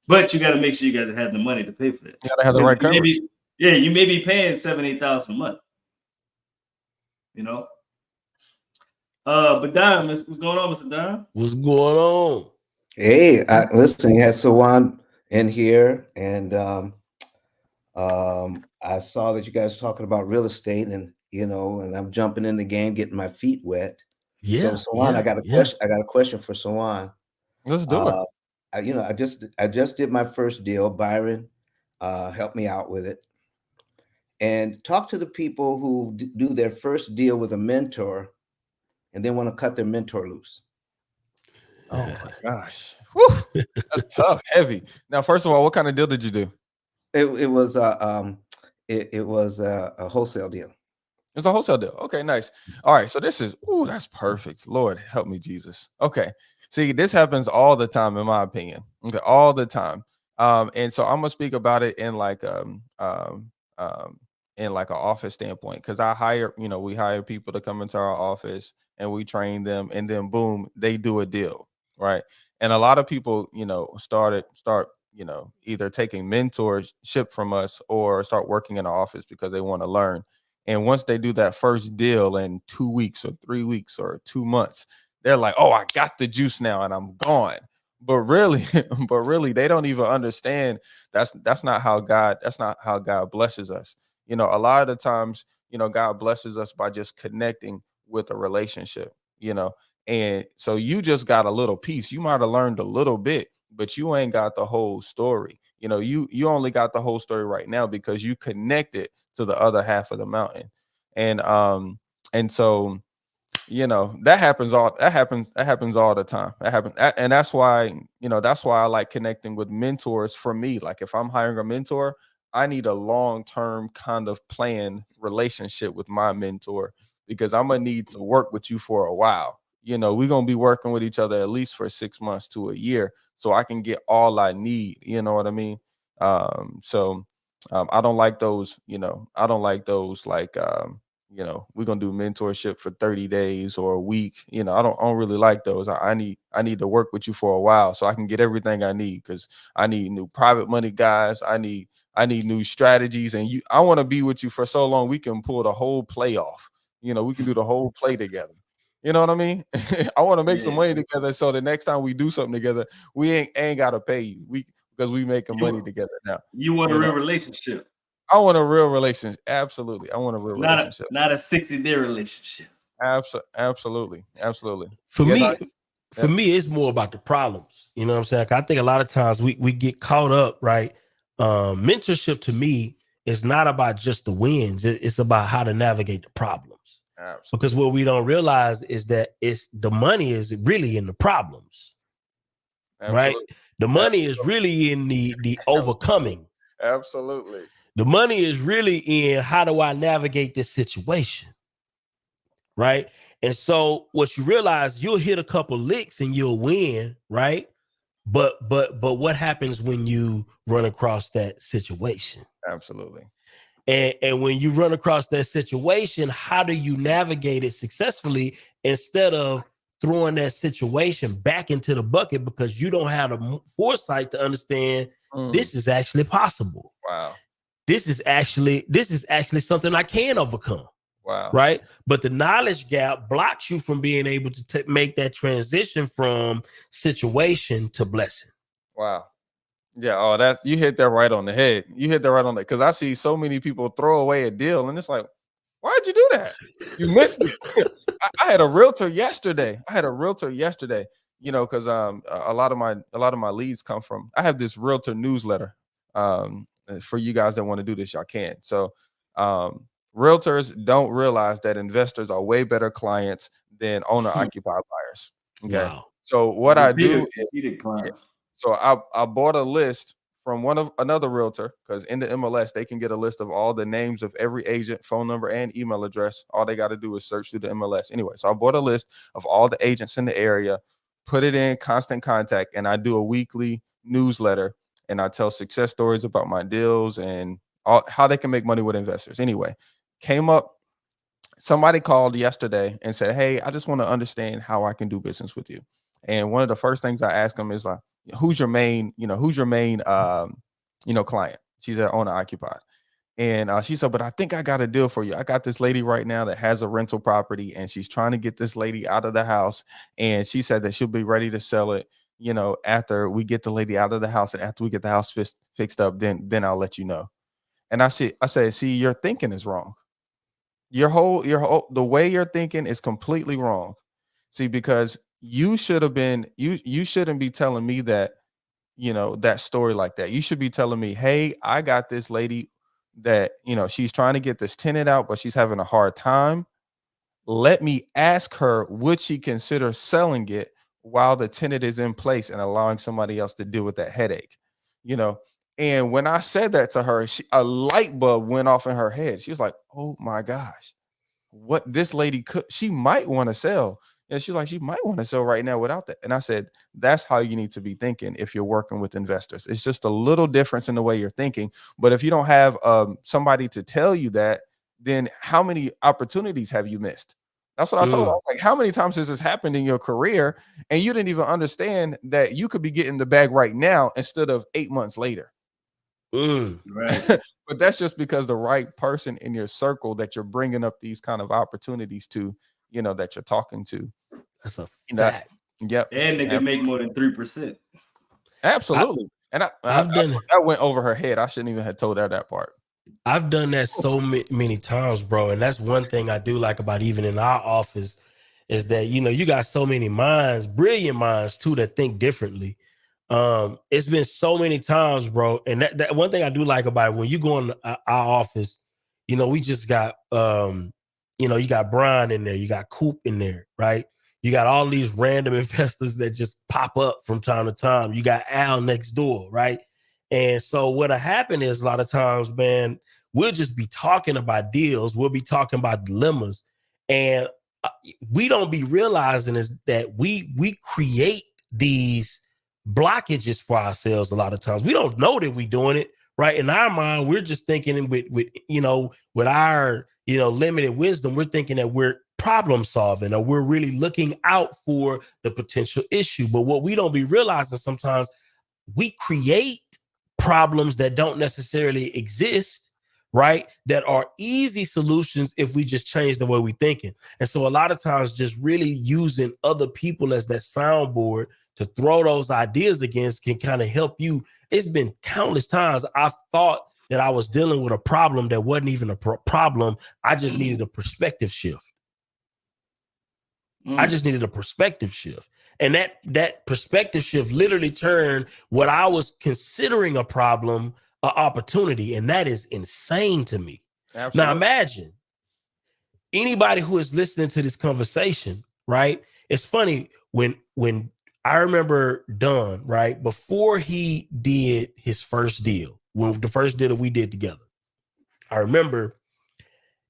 But you got to make sure you got to have the money to pay for that. You got to have the right coverage. You may be paying 7,000-8,000 a month. You know. But Don, what's going on, Mr. Don? What's going on? Hey, listen, you had Sawan in here, and I saw that you guys talking about real estate, and and I'm jumping in the game, getting my feet wet. Yeah. So Sawan, I got a question. I got a question for Sawan. Let's do it. I just did my first deal. Byron helped me out with it, and talk to the people who do their first deal with a mentor, and then want to cut their mentor loose. Oh my gosh, whew, that's tough, heavy. Now, first of all, what kind of deal did you do? It was a wholesale deal. It's a wholesale deal. Okay, nice. All right, so this is that's perfect. Lord help me, Jesus. Okay, see, this happens all the time, in my opinion. Okay, all the time. And so I'm gonna speak about it in like an office standpoint, because we hire people to come into our office and we train them, and then boom, they do a deal, right? And a lot of people, start either taking mentorship from us or start working in our office because they want to learn. And once they do that first deal in 2 weeks or 3 weeks or 2 months, they're like, "Oh, I got the juice now and I'm gone." But really, they don't even understand that's not how God blesses us. A lot of the times, God blesses us by just connecting with a relationship, and so you just got a little piece. You might have learned a little bit, but you ain't got the whole story. You only got the whole story right now because you connected to the other half of the mountain. And so that happens all the time. And that's why I like connecting with mentors. For me, like if I'm hiring a mentor, I need a long-term kind of planned relationship with my mentor, because I'm gonna need to work with you for a while. We're gonna be working with each other at least for 6 months to a year, so I can get all I need. You know what I mean? I don't like those. I don't like those like we're gonna do mentorship for 30 days or a week. I don't really like those. I need to work with you for a while so I can get everything I need, because I need new private money guys. I need new strategies, and I want to be with you for so long we can pull the whole play off. We can do the whole play together. You know what I mean? I want to make some money together, so the next time we do something together, we ain't gotta pay you. Because we making money together now. You want a real relationship. I want a real relationship. Absolutely. I want a real relationship. Not a 60-day relationship. Absolutely. For me, it's more about the problems. You know what I'm saying? I think a lot of times we get caught up, right? Mentorship to me is not about just the wins. It's about how to navigate the problems. Absolutely. Because what we don't realize is that the money is really in the problems. Absolutely. Right? The money is really in the overcoming. Absolutely. The money is really in how do I navigate this situation, right? And so what you realize, you'll hit a couple licks and you'll win, right? But what happens when you run across that situation? Absolutely. And when you run across that situation, how do you navigate it successfully instead of throwing that situation back into the bucket because you don't have the foresight to understand this is actually possible. Wow. This is actually something I can overcome. Wow. Right. But the knowledge gap blocks you from being able to make that transition from situation to blessing. Wow. Yeah. Oh, you hit that right on the head. You hit that right on the, because I see so many people throw away a deal and it's like, why'd you do that? You missed it. I had a realtor yesterday. Because a lot of my leads come from, I have this realtor newsletter. For you guys that want to do this, y'all can. So realtors don't realize that investors are way better clients than owner-occupied buyers. Okay. Wow. So what I do is, so I bought a list from another realtor, because in the MLS, they can get a list of all the names of every agent, phone number, and email address. All they got to do is search through the MLS. Anyway, so I bought a list of all the agents in the area, put it in constant contact, and I do a weekly newsletter, and I tell success stories about my deals and how they can make money with investors. Anyway, somebody called yesterday and said, hey, I just want to understand how I can do business with you. And one of the first things I ask them is like, who's your main client? She's at owner occupied. And she said, but I think I got a deal for you. I got this lady right now that has a rental property, and she's trying to get this lady out of the house. And she said that she'll be ready to sell it, after we get the lady out of the house, and after we get the house fixed up, then I'll let you know. And I said, see, your thinking is wrong. Your whole the way you're thinking is completely wrong. See, because you shouldn't be telling me that, that story like that. You should be telling me, hey, I got this lady that, she's trying to get this tenant out, but she's having a hard time. Let me ask her, would she consider selling it while the tenant is in place and allowing somebody else to deal with that headache? And when I said that to her, a light bulb went off in her head. She was like, oh my gosh, what this lady she might want to sell. And she's like, she might want to sell right now without that. And I said, that's how you need to be thinking if you're working with investors. It's just a little difference in the way you're thinking. But if you don't have somebody to tell you that, then how many opportunities have you missed? That's what I told her. I was like, how many times has this happened in your career and you didn't even understand that you could be getting the bag right now instead of 8 months later? Right. But that's just because the right person in your circle that you're bringing up these kind of opportunities to, that you're talking to. That's a fact. Yep. And they can make more than 3%. Absolutely. That went over her head. I shouldn't even have told her that part. I've done that so many times, bro. And that's one thing I do like about even in our office is that, you got so many minds, brilliant minds too, that think differently. It's been so many times, bro. And that one thing I do like about it, when you go in our office, we just got, you got Brian in there, you got Coop in there, right? You got all these random investors that just pop up from time to time. You got Al next door, right? And so what'll happen is a lot of times, man, we'll just be talking about deals. We'll be talking about dilemmas. And we don't be realizing is that we create these blockages for ourselves a lot of times. We don't know that we're doing it, right? In our mind, we're just thinking with our, limited wisdom, we're thinking that we're problem solving or we're really looking out for the potential issue. But what we don't be realizing sometimes, we create problems that don't necessarily exist, right? That are easy solutions if we just change the way we're thinking. And so a lot of times just really using other people as that soundboard to throw those ideas against can kind of help you. It's been countless times I thought that I was dealing with a problem that wasn't even a problem. I just needed a perspective shift. I just needed a perspective shift. And that perspective shift literally turned what I was considering a problem, an opportunity. And that is insane to me. Absolutely. Now imagine anybody who is listening to this conversation, right? It's funny when I remember Don, right? Before he did his first deal, when the first deal that we did together, I remember,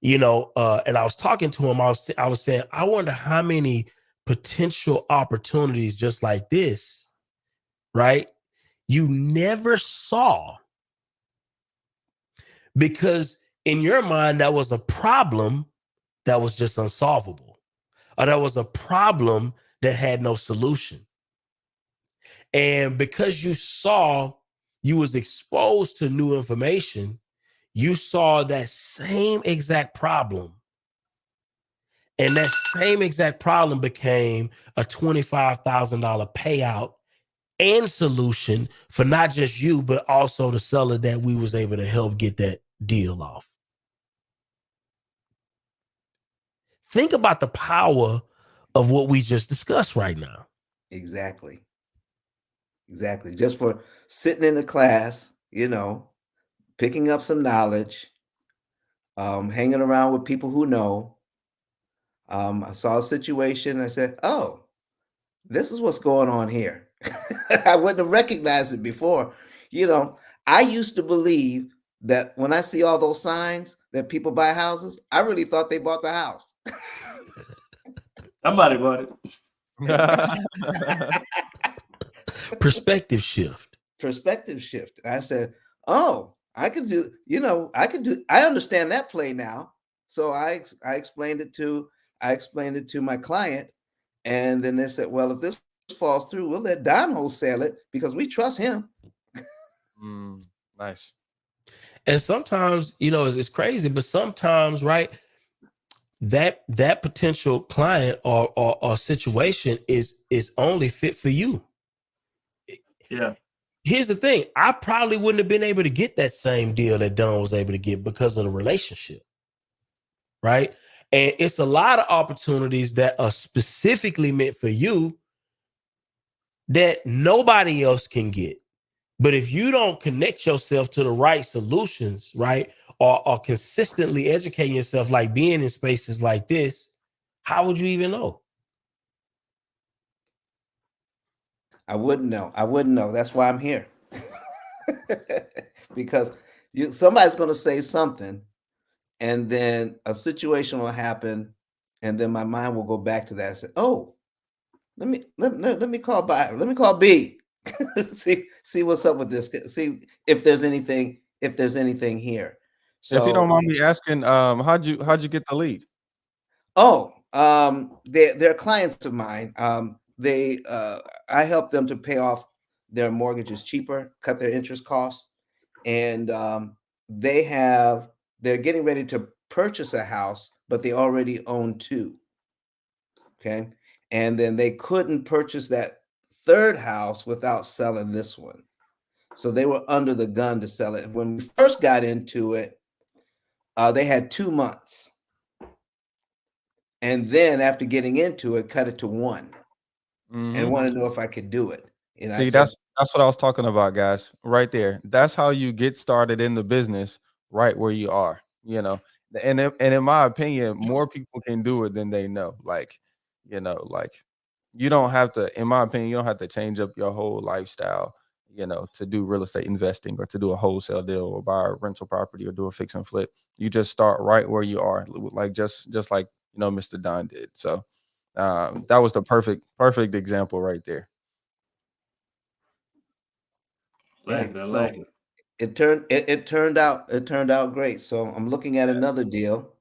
and I was talking to him, I was saying, I wonder how many potential opportunities just like this, right? You never saw, because in your mind, that was a problem that was just unsolvable, or that was a problem that had no solution. And because you was exposed to new information, you saw that same exact problem. And that same exact problem became a $25,000 payout and solution for not just you, but also the seller that we was able to help get that deal off. Think about the power of what we just discussed right now. Exactly. Just for sitting in the class, picking up some knowledge, hanging around with people who know. I saw a situation. I said, oh, this is what's going on here. I wouldn't have recognized it before. I used to believe that when I see all those signs that people buy houses, I really thought they bought the house. Somebody bought it. Perspective shift. Perspective shift. I said, oh, I could do, I understand that play now. So I explained it to my client, and then they said, well, if this falls through, we'll let Don wholesale it because we trust him. Nice. And sometimes, it's crazy, but sometimes, right, that potential client or situation is only fit for you. Yeah. Here's the thing. I probably wouldn't have been able to get that same deal that Don was able to get because of the relationship. Right. And it's a lot of opportunities that are specifically meant for you that nobody else can get. But if you don't connect yourself to the right solutions, right, or consistently educating yourself, like being in spaces like this, how would you even know? I wouldn't know. That's why I'm here. Because somebody's going to say something, and then a situation will happen, and then my mind will go back to that and say, oh, let me call Byron. Let me call B. see what's up with this. See if there's anything here. If you don't So mind me asking, how'd you get the lead? They're clients of mine. I help them to pay off their mortgages cheaper, cut their interest costs, and they're getting ready to purchase a house, but they already own two. Okay, and then they couldn't purchase that third house without selling this one, so they were under the gun to sell it. And when we first got into it, they had 2 months. And then after getting into it, cut it to 1 and want to know if I could do it. And See, that's what I was talking about, guys. Right there. That's how you get started in the business, right where you are. And in my opinion, more people can do it than they know. Like you don't have to, in my opinion, you don't have to change up your whole lifestyle, to do real estate investing or to do a wholesale deal or buy a rental property or do a fix and flip. You just start right where you are, like just like Mr. Don did. So that was the perfect example right there. I like it. It turned out great. So I'm looking at another deal.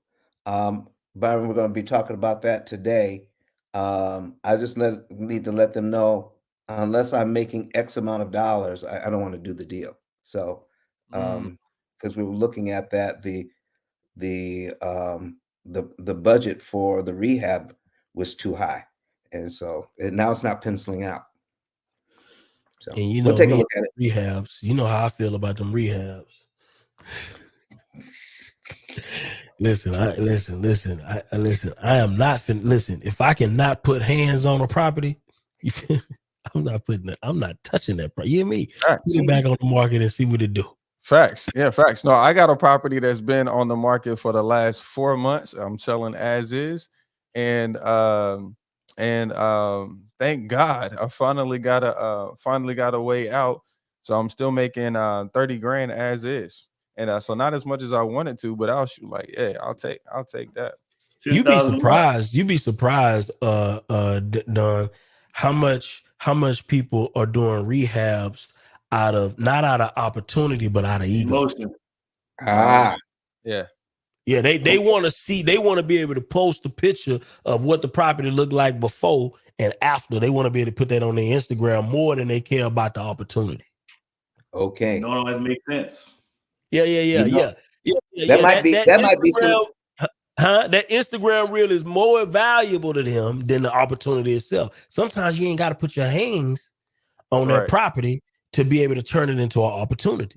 Byron, we're going to be talking about that today. I just need to let them know, unless I'm making X amount of dollars, I don't want to do the deal. So because we were looking at that, the budget for the rehab was too high, and so now it's not penciling out. So And we'll take a look at it. Rehabs. You know how I feel about them rehabs. Listen. I am not listen. If I cannot put hands on a property, I'm not touching that. You hear me? Put it back on the market and see what it do. Facts. Yeah, facts. No, I got a property that's been on the market for the last 4 months. I'm selling as is. And thank God I finally got a way out. So I'm still making 30 grand as is. And so not as much as I wanted to, but I'll shoot like, yeah, I'll take that. You'd be surprised, Don, how much people are doing rehabs not out of opportunity, but out of ego. Emotion. Yeah. Yeah, they want to be able to post a picture of what the property looked like before and after. They want to be able to put that on their Instagram more than they care about the opportunity. Okay. Don't always make sense. Yeah. That might be some. That Instagram reel is more valuable to them than the opportunity itself. Sometimes you ain't got to put your hands on that property to be able to turn it into an opportunity.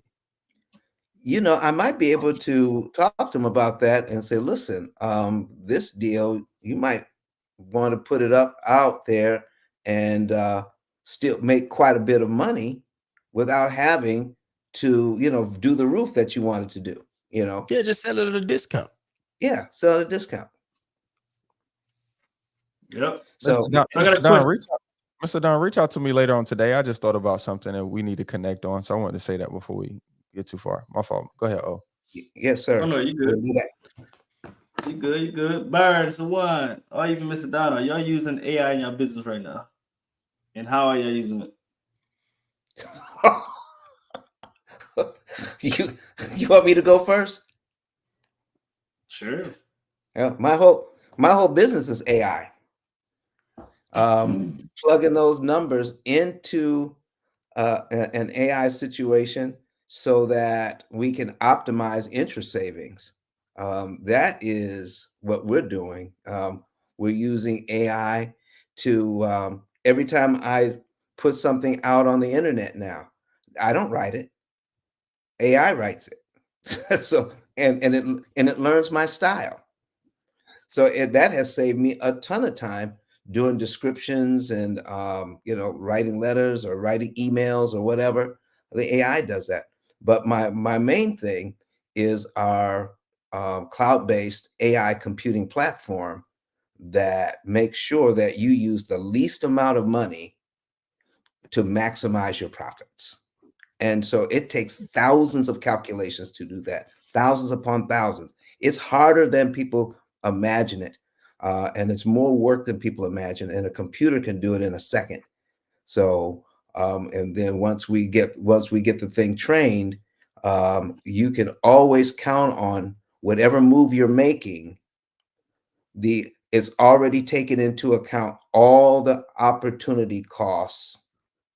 I might be able to talk to them about that and say, listen, this deal, you might want to put it out there and still make quite a bit of money without having to, do the roof that you wanted to do, Yeah, just sell it at a discount. Yeah, sell at a discount. Yep. So Mr. Don, reach out to me later on today. I just thought about something that we need to connect on. So I wanted to say that before we get too far. My fault. Go ahead, O. Yes, sir. Oh, no, you good. We'll do that. You good? You good? Byron, so one. Or even Mr. Don, are y'all using AI in your business right now? And how are y'all using it? you want me to go first? Sure. Yeah, my whole business is AI. Plugging those numbers into an AI situation so that we can optimize interest savings. That is what we're doing. We're using AI to every time I put something out on the internet now, I don't write it. AI writes it. So and it learns my style. So that has saved me a ton of time doing descriptions and writing letters or writing emails or whatever. The AI does that. But my main thing is our cloud-based AI computing platform that makes sure that you use the least amount of money to maximize your profits. And so it takes thousands of calculations to do that, thousands upon thousands. It's harder than people imagine it. And it's more work than people imagine. And a computer can do it in a second. So, and then once we get the thing trained, you can always count on whatever move you're making. It's already taken into account all the opportunity costs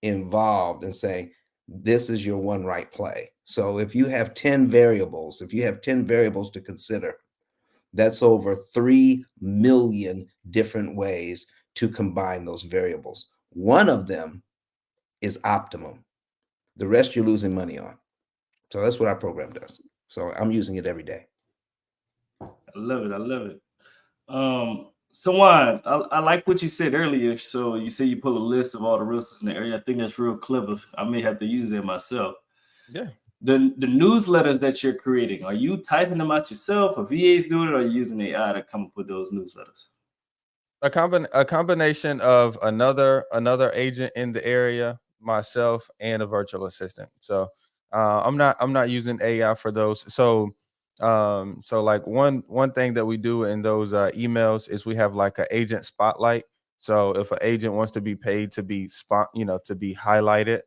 involved in saying this is your one right play. So if you have 10 variables, to consider, that's over 3 million different ways to combine those variables. One of them is optimum. The rest you're losing money on. So that's what our program does. So I'm using it every day. I love it. I love it. So Juan, I like what you said earlier. So you say you pull a list of all the real estate in the area. I think that's real clever. I may have to use that myself. Yeah. The newsletters that you're creating, are you typing them out yourself, or VAs doing it, or are you using AI to come up with those newsletters? A combination of another agent in the area, myself, and a virtual assistant. So I'm not using AI for those. So like one thing that we do in those emails is we have like an agent spotlight. So if an agent wants to be paid to be to be highlighted,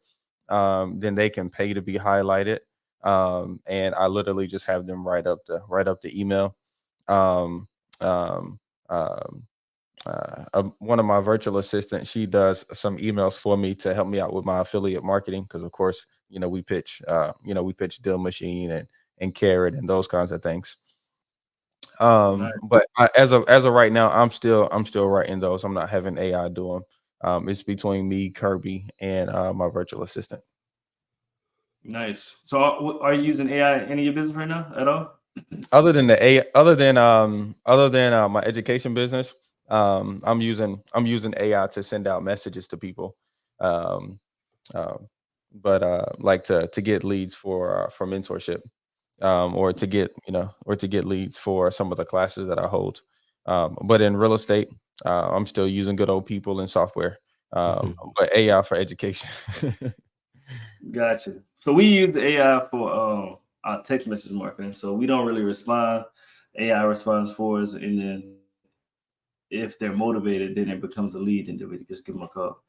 then they can pay to be highlighted. And I literally just have them write up the email. Um, um, um, One of my virtual assistants, she does some emails for me to help me out with my affiliate marketing, because of course we pitch Deal Machine and Carrot and those kinds of things. Nice. But as of right now, I'm still writing those. I'm not having AI do them. It's between me, Kirby, and my virtual assistant. Nice. So are you using AI in any of your business right now at all? Other than my education business, I'm using AI to send out messages to people, um, but like to get leads for mentorship, or to get leads for some of the classes that I hold. But in real estate, I'm still using good old people and software, but AI for education. Gotcha. So we use the AI for our text message marketing. So we don't really respond. AI responds for us, and then if they're motivated, then it becomes a lead, and then we just give them a call.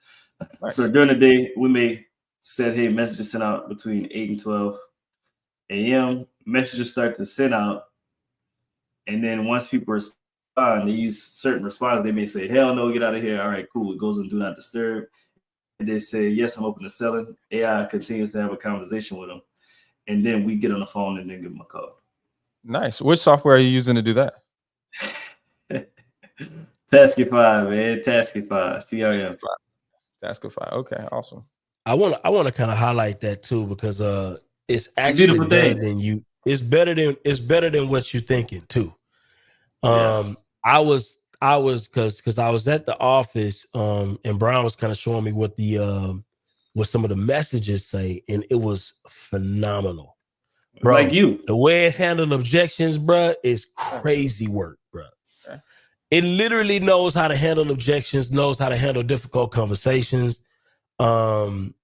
Nice. So during the day, we may set, hey, messages sent out between 8 and 12 a.m. Messages start to send out, and then once people respond, they use certain responses. They may say, hell no, get out of here. All right, cool. It goes on do not disturb. And they say, yes, I'm open to selling. AI continues to have a conversation with them. And then we get on the phone and then give them a call. Nice. Which software are you using to do that? Taskify, man. Taskify. CRM. Taskify. Okay, awesome. I want to kind of highlight that too, because it's actually beautiful better thing. than you. It's better than what you're thinking too. Yeah. I was because I was at the office, and Brian was kind of showing me what some of the messages say, and it was phenomenal, bro. Like you. The way it handled objections, bro, is crazy work, bro. Okay. It literally knows how to handle objections, knows how to handle difficult conversations. And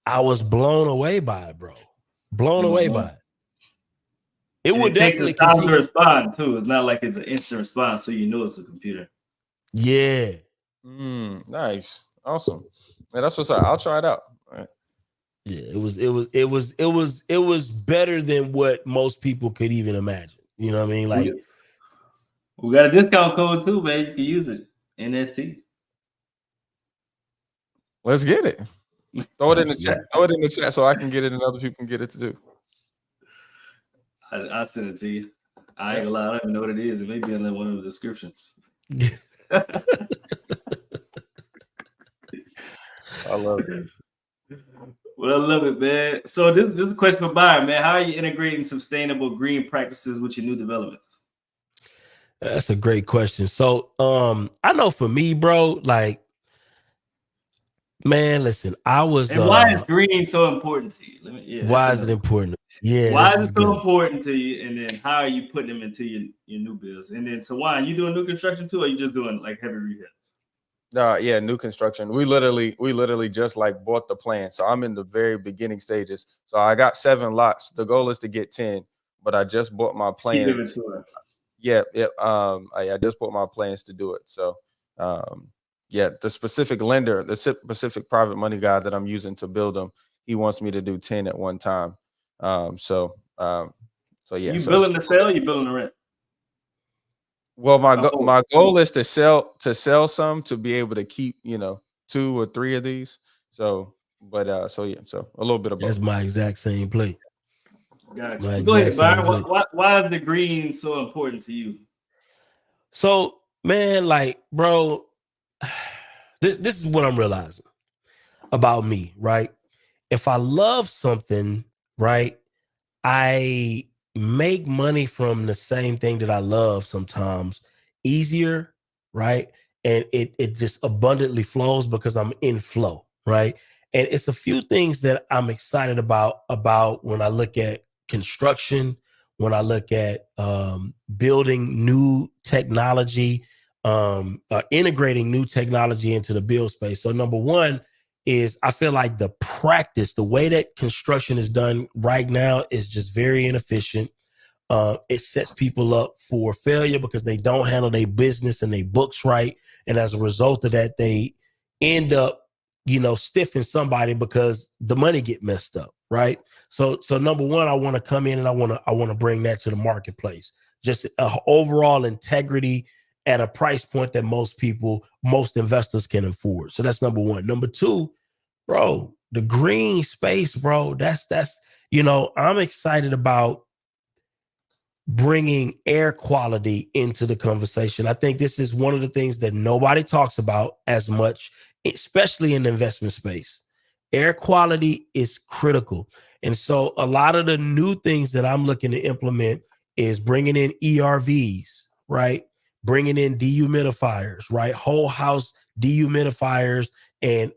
I was blown away by it, bro. Blown away by it. It And will it takes definitely its time to continue. respond too. It's not like it's an instant response, so you know it's a computer. Yeah. Nice. Awesome. Man, that's what's up. I'll try it out. All right. Yeah, it was better than what most people could even imagine. You know what I mean? Like, We got a discount code too, man. You can use it. NSC. Let's get it. Throw it in the absolutely. chat. Throw it in the chat so I can get it and other people can get it too. I'll send it to you. I ain't gonna lie, I don't even know what it is. It may be in one of the descriptions. I love it. Well, I love it, man. So this is a question for Byron, man. How are you integrating sustainable green practices with your new developments? That's a great question. So, I know for me, bro, like, man, listen, I was. And why is green so important to you? Why is it important? Yeah, why this is is it so good. important to you? And then how are you putting them into your new builds? And then, so why you doing new construction too, or you just doing like heavy rehab? Yeah, new construction. We literally just like bought the plan. So I'm in the very beginning stages. So I got 7 lots. The goal is to get 10, but I just bought my plans. Yeah. I just bought my plans to do it. So yeah, the specific lender, the specific private money guy that I'm using to build them, he wants me to do 10 at one time. So yeah. You building to sell, you building to rent? Well, my goal is to sell some to be able to keep 2 or 3 of these. So a little bit of both. That's my exact same play. Gotcha. Go ahead, Byron. Why is the green so important to you? So, man, like, bro, this is what I'm realizing about me, right? If I love something, right, I make money from the same thing that I love sometimes easier, right? And it just abundantly flows because I'm in flow, right? And it's a few things that I'm excited about when I look at construction, when I look at building new technology, integrating new technology into the build space. So number one is I feel like the practice, the way that construction is done right now is just very inefficient. It sets people up for failure because they don't handle their business and their books right. And as a result of that, they end up, stiffing somebody because the money get messed up, right? So number one, I want to come in and I want to bring that to the marketplace. Just overall integrity at a price point that most investors can afford. So that's number one. Number two, bro, the green space, bro, that's I'm excited about bringing air quality into the conversation. I think this is one of the things that nobody talks about as much, especially in the investment space. Air quality is critical. And so a lot of the new things that I'm looking to implement is bringing in ERVs, right? Bringing in dehumidifiers, right? Whole house dehumidifiers and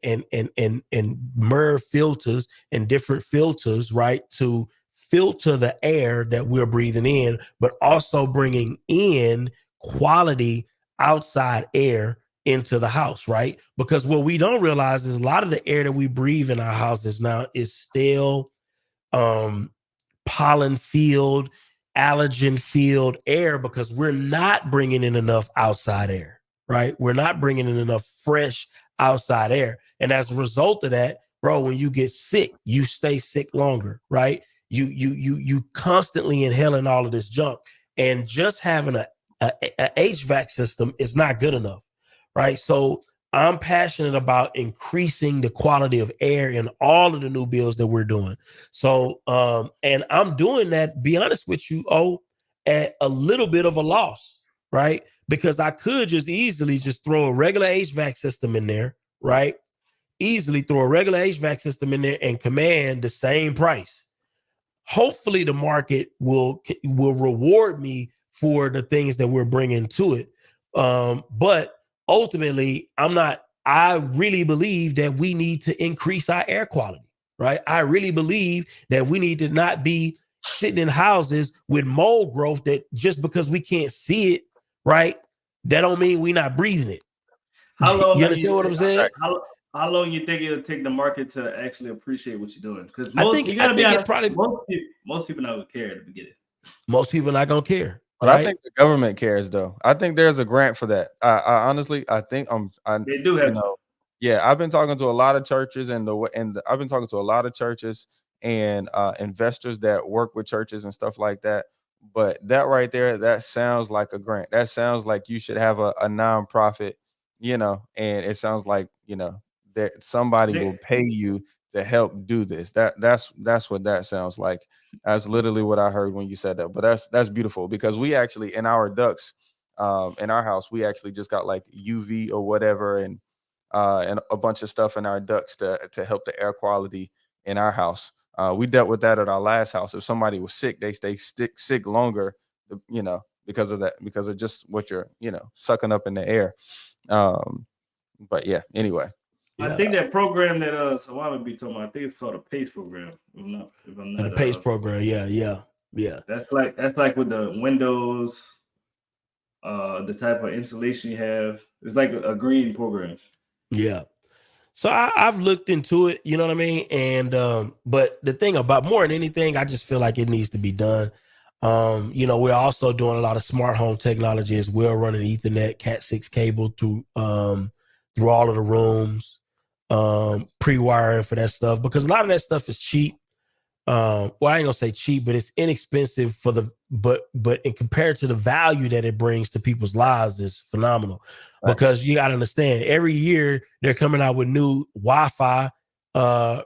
MERV filters and different filters, right? To filter the air that we're breathing in, but also bringing in quality outside air into the house, right? Because what we don't realize is a lot of the air that we breathe in our houses now is still pollen filled, allergen filled air because we're not bringing in enough outside air, right? We're not bringing in enough fresh outside air. And as a result of that, bro, when you get sick, you stay sick longer, right? You constantly inhaling all of this junk, and just having a HVAC system is not good enough, right? So I'm passionate about increasing the quality of air in all of the new builds that we're doing. So, and I'm doing that, be honest with you, at a little bit of a loss, right? Because I could just easily just throw a regular HVAC system in there, right? Easily throw a regular HVAC system in there and command the same price. Hopefully the market will reward me for the things that we're bringing to it. But ultimately, I really believe that we need to increase our air quality, right? I really believe that we need to not be sitting in houses with mold growth that just because we can't see it, right? That don't mean we're not breathing it. How long you understand what I'm saying? How long you think it'll take the market to actually appreciate what you're doing? Because most people not gonna care at the beginning. Most people not gonna care, But right? I think the government cares, though. I think there's a grant for that. I honestly, I think They do have, yeah. I've been talking to a lot of churches, and I've been talking to a lot of churches and investors that work with churches and stuff like that. But that right there, that sounds like a grant. That sounds like you should have a nonprofit, and it sounds like that somebody will pay you to help do this. That's what that sounds like. That's literally what I heard when you said that. But that's beautiful because we actually in our ducts, in our house, we actually just got like UV or whatever, and a bunch of stuff in our ducts to help the air quality in our house. We dealt with that at our last house. If somebody was sick, they stay sick longer, because of that, because of just what you're sucking up in the air. But yeah, anyway. I think that program that Sawama be talking about, I think it's called a PACE program. If I'm not The PACE program, yeah. That's like with the windows, the type of insulation you have. It's like a green program. Yeah. So I've looked into it, you know what I mean? And but the thing about more than anything, I just feel like it needs to be done. We're also doing a lot of smart home technology as well, running Ethernet, Cat 6 cable through all of the rooms, pre-wiring for that stuff, because a lot of that stuff is cheap. I ain't gonna say cheap, but it's inexpensive but in compared to the value that it brings to people's lives is phenomenal. Right. Because you gotta understand, every year they're coming out with new Wi-Fi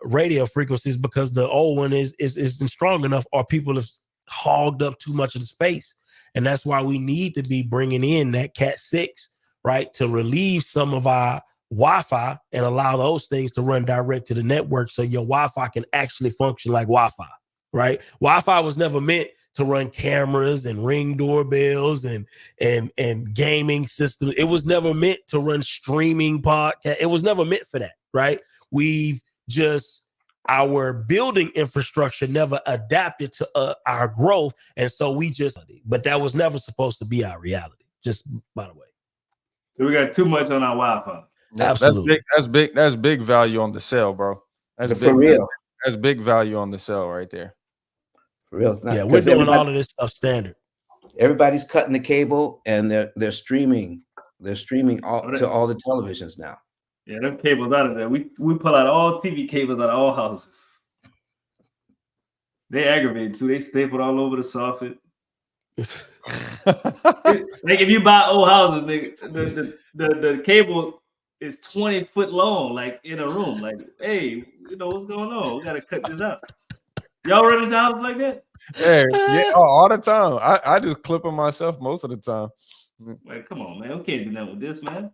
radio frequencies because the old one isn't strong enough, or people have hogged up too much of the space. And that's why we need to be bringing in that Cat 6, right, to relieve some of our Wi-Fi and allow those things to run direct to the network, so your Wi-Fi can actually function like Wi-Fi, right? Wi-Fi was never meant to run cameras and Ring doorbells and gaming systems. It was never meant to run streaming podcast. It was never meant for that, right? Our building infrastructure never adapted to our growth, and so but that was never supposed to be our reality, just by the way. So we got too much on our Wi-Fi. Absolutely. That's big value on the sale, bro. For real. That's big value on the sell right there. For real. It's not, yeah, we're doing all of this stuff standard. Everybody's cutting the cable and they're streaming. They're streaming to all the televisions now. Yeah, them cables out of there. We pull out all TV cables out of all houses. They aggravated too. They stapled all over the soffit. Like if you buy old houses, nigga, the cable is 20 foot long, like in a room. Like, hey, what's going on? We gotta cut this out. Y'all run into houses like that? Hey, yeah, all the time. I just clip them myself most of the time. Like, come on, man. We can't do nothing with this, man.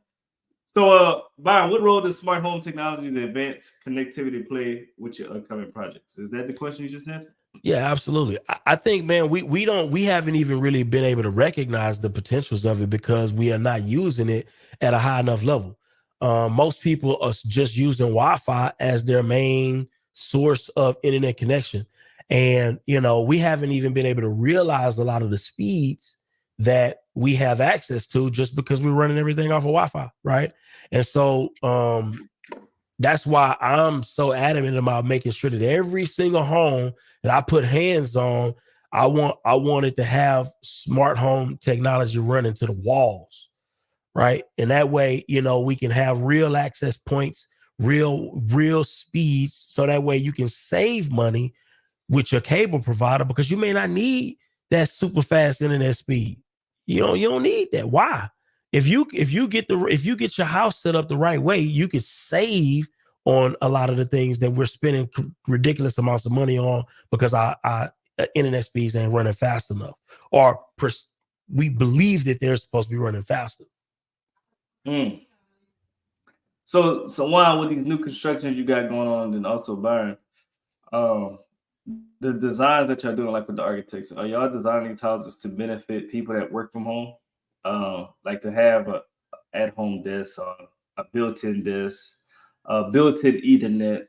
So, Byron, what role does smart home technology and advanced connectivity play with your upcoming projects? Is that the question you just answered? Yeah, absolutely. I think, man, we haven't even really been able to recognize the potentials of it because we are not using it at a high enough level. Most people are just using Wi-Fi as their main source of internet connection. And, we haven't even been able to realize a lot of the speeds that we have access to just because we're running everything off of Wi-Fi, right? And so that's why I'm so adamant about making sure that every single home that I put hands on, I want it to have smart home technology running to the walls, right? And that way, we can have real access points, real speeds, so that way you can save money with your cable provider because you may not need that super fast internet speed. You don't need that. Why? If you get your house set up the right way, you could save on a lot of the things that we're spending ridiculous amounts of money on because our internet speeds ain't running fast enough, or we believe that they're supposed to be running faster. So why with these new constructions you got going on, and also Byron, the designs that y'all doing, like with the architects, are y'all designing these houses to benefit people that work from home, like to have a at-home desk or a built-in desk, built-in Ethernet?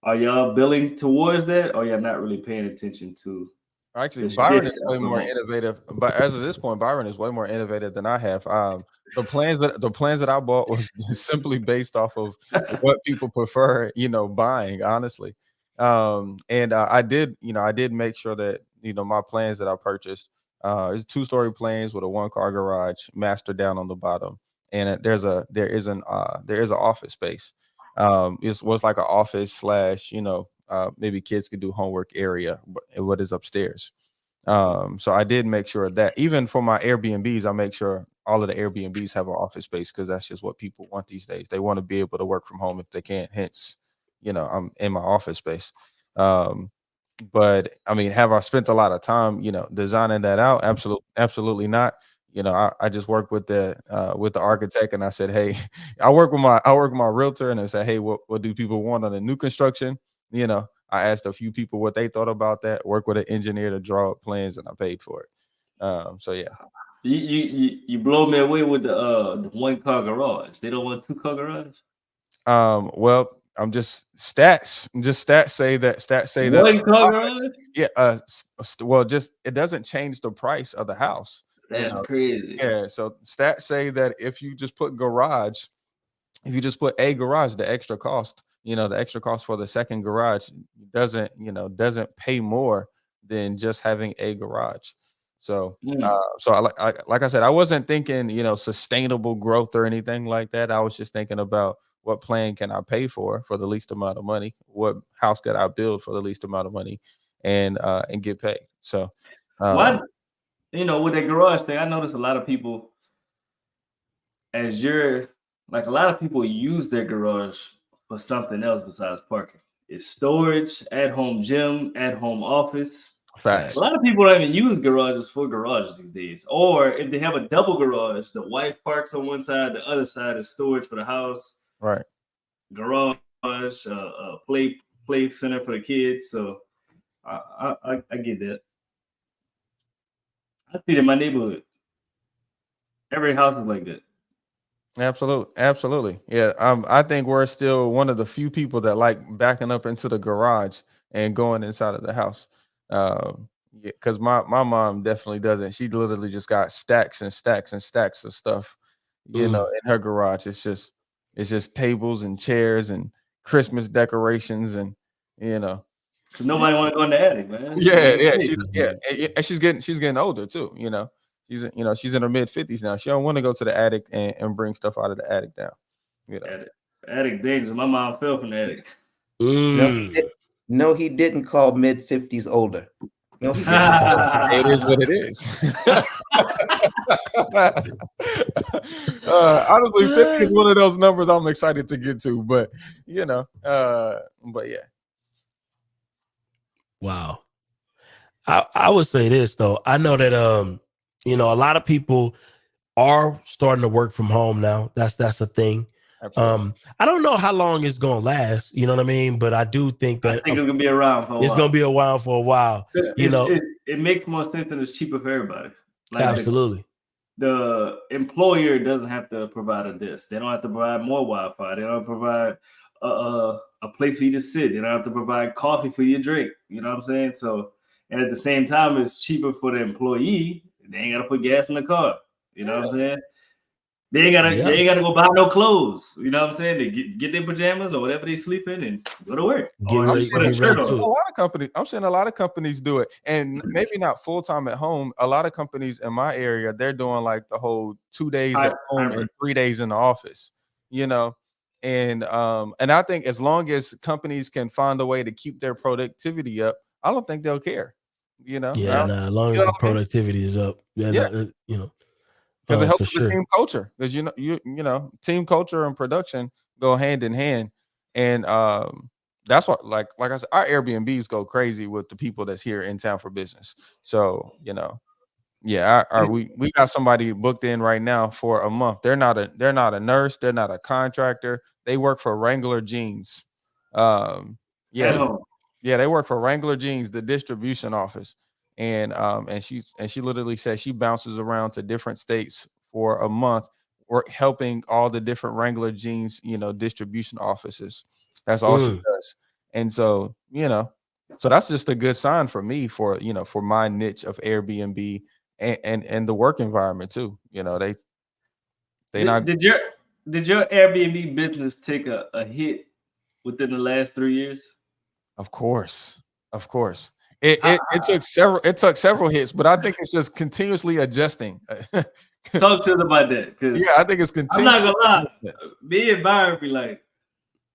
Are y'all building towards that, or y'all not really paying attention to? Actually, Byron is way more innovative. But as of this point, Byron is way more innovative than I have. The plans that I bought was simply based off of what people prefer, buying, honestly. I did make sure that my plans that I purchased. It's 2-story planes with a 1-car garage, master down on the bottom, and there is an office space. It was like an office slash, maybe kids could do homework area, but what is upstairs. So I did make sure that even for my Airbnbs, I make sure all of the Airbnbs have an office space, because that's just what people want these days. They want to be able to work from home if they can. Hence, I'm in my office space. Um, but I mean, have I spent a lot of time, designing that out? Absolutely not. I just work with the architect, and I said, hey, I work with my realtor, and I said, hey, what do people want on the new construction? I asked a few people what they thought about that. Work with an engineer to draw up plans, and I paid for it. So yeah. You blow me away with the 1-car garage. They don't want 2-car garage. Well, stats say that 1-car garage. yeah. Well, just it doesn't change the price of the house. That's crazy. Yeah. So stats say that if you just put a garage, the extra cost, for the second garage doesn't pay more than just having a garage. So, like I said, I wasn't thinking, sustainable growth or anything like that. I was just thinking about what plan can I pay for the least amount of money? What house could I build for the least amount of money and get paid? So, Why, with that garage thing, I noticed a lot of people, a lot of people use their garage for something else besides parking. It's storage, at-home gym, at-home office. facts. A lot of people don't even use garages for garages these days. Or if they have a double garage, the wife parks on one side, the other side is storage for the house. Right. Garage, play center for the kids. So I get that. I see it in my neighborhood. Every house is like that. Absolutely. Yeah. I think we're still one of the few people that like backing up into the garage and going inside of the house. Yeah, because my mom definitely doesn't. She literally just got stacks and stacks and stacks of stuff, in her garage. It's just tables and chairs and Christmas decorations, and Cause nobody want to go in the attic, man. and she's getting older too. She's in her mid-50s now. She don't want to go to the attic and bring stuff out of the attic down. Attic dangerous. My mom fell from the attic. No, he didn't call mid-50s older. No, he didn't. It is what it is. Honestly, 50 is one of those numbers I'm excited to get to, but yeah. Wow. I would say this though. I know that a lot of people are starting to work from home now. That's a thing. Absolutely. I don't know how long it's gonna last, you know what I mean? But I do think that I think it's gonna be around for a while. It's gonna be around for a while. It makes more sense and it's cheaper for everybody. Absolutely. The employer doesn't have to provide a desk. They don't have to provide more Wi-Fi. They don't provide a place for you to sit. They don't have to provide coffee for you to drink. You know what I'm saying? So, and at the same time, it's cheaper for the employee. They ain't gotta put gas in the car. You know what I'm saying? They ain't gotta go buy no clothes. You know what I'm saying? They get their pajamas or whatever they sleep in and go to work. I'm seeing a lot of companies do it, and maybe not full time at home. A lot of companies in my area, they're doing like the whole 2 days at home and 3 days in the office. And I think as long as companies can find a way to keep their productivity up, I don't think they'll care. As long as the productivity is up, because it helps with the team culture. Because team culture and production go hand in hand, and that's what, like I said, our Airbnbs go crazy with the people that's here in town for business. So we got somebody booked in right now for a month. They're not a nurse. They're not a contractor. They work for Wrangler Jeans. They work for Wrangler Jeans, the distribution office. And she literally said she bounces around to different states for a month, helping all the different Wrangler Jeans, distribution offices. That's all she does. And so, so that's just a good sign for me for my niche of Airbnb and the work environment too. Did your Airbnb business take a hit within the last 3 years? Of course. It took several hits, but I think it's just continuously adjusting. Talk to them about that, because Yeah, I think it's I'm not continuous gonna lie. adjustment. Me and Byron be like,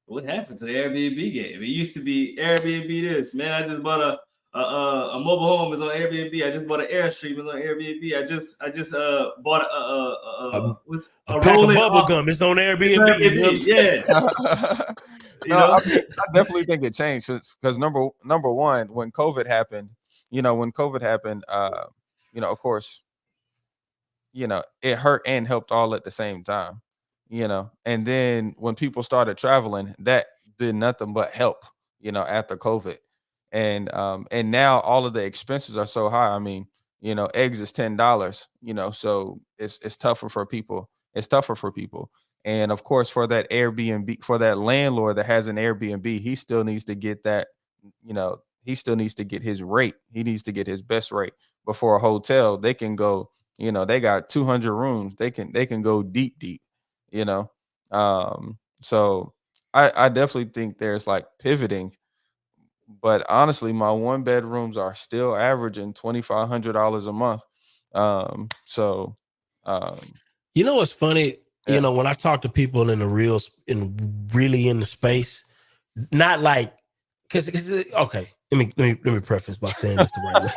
what happened to the Airbnb game? It used to be Airbnb this, man. I just bought a mobile home is on Airbnb. I just bought an Airstream is on Airbnb. I just bought A a pack of rolling bubble off. gum. It's on It's Airbnb. You know what I'm saying? Yeah, you No, know. I mean, I definitely think it changed because number one, when COVID happened, of course, it hurt and helped all at the same time, and then when people started traveling, that did nothing but help, after COVID. And now all of the expenses are so high. I mean, eggs is $10, so it's tougher for people. It's tougher for people. And of course, for that Airbnb, for that landlord that has an Airbnb, he still needs to get that, he still needs to get his rate. He needs to get his best rate. But for a hotel, they can go, they got 200 rooms. They can go deep, you know. So I definitely think there's like pivoting, but honestly, my one bedrooms are still averaging $2,500 a month. So You know what's funny? Yeah. When I talk to people in really in the space, not like because okay. Let me preface by saying this the right way,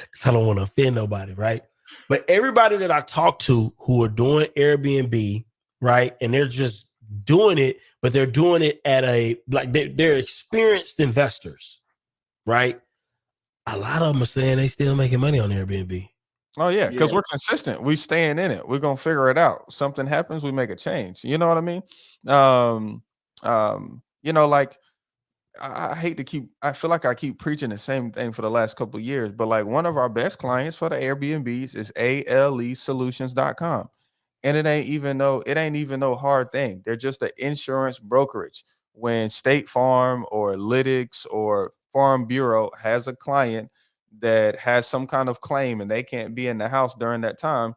because I don't want to offend nobody, right? But everybody that I talk to who are doing Airbnb, right, and they're just doing it, but they're doing it at they're experienced investors, right? A lot of them are saying they still making money on Airbnb. Oh yeah, because Yeah. we're consistent. We staying in it. We're gonna figure it out. Something happens, we make a change. You know what I mean? Like I hate to keep. I feel like I keep preaching the same thing for the last couple of years, but like one of our best clients for the Airbnbs is alesolutions.com. And it ain't even no hard thing. They're just an insurance brokerage. When State Farm or Lytics or Farm Bureau has a client that has some kind of claim and they can't be in the house during that time,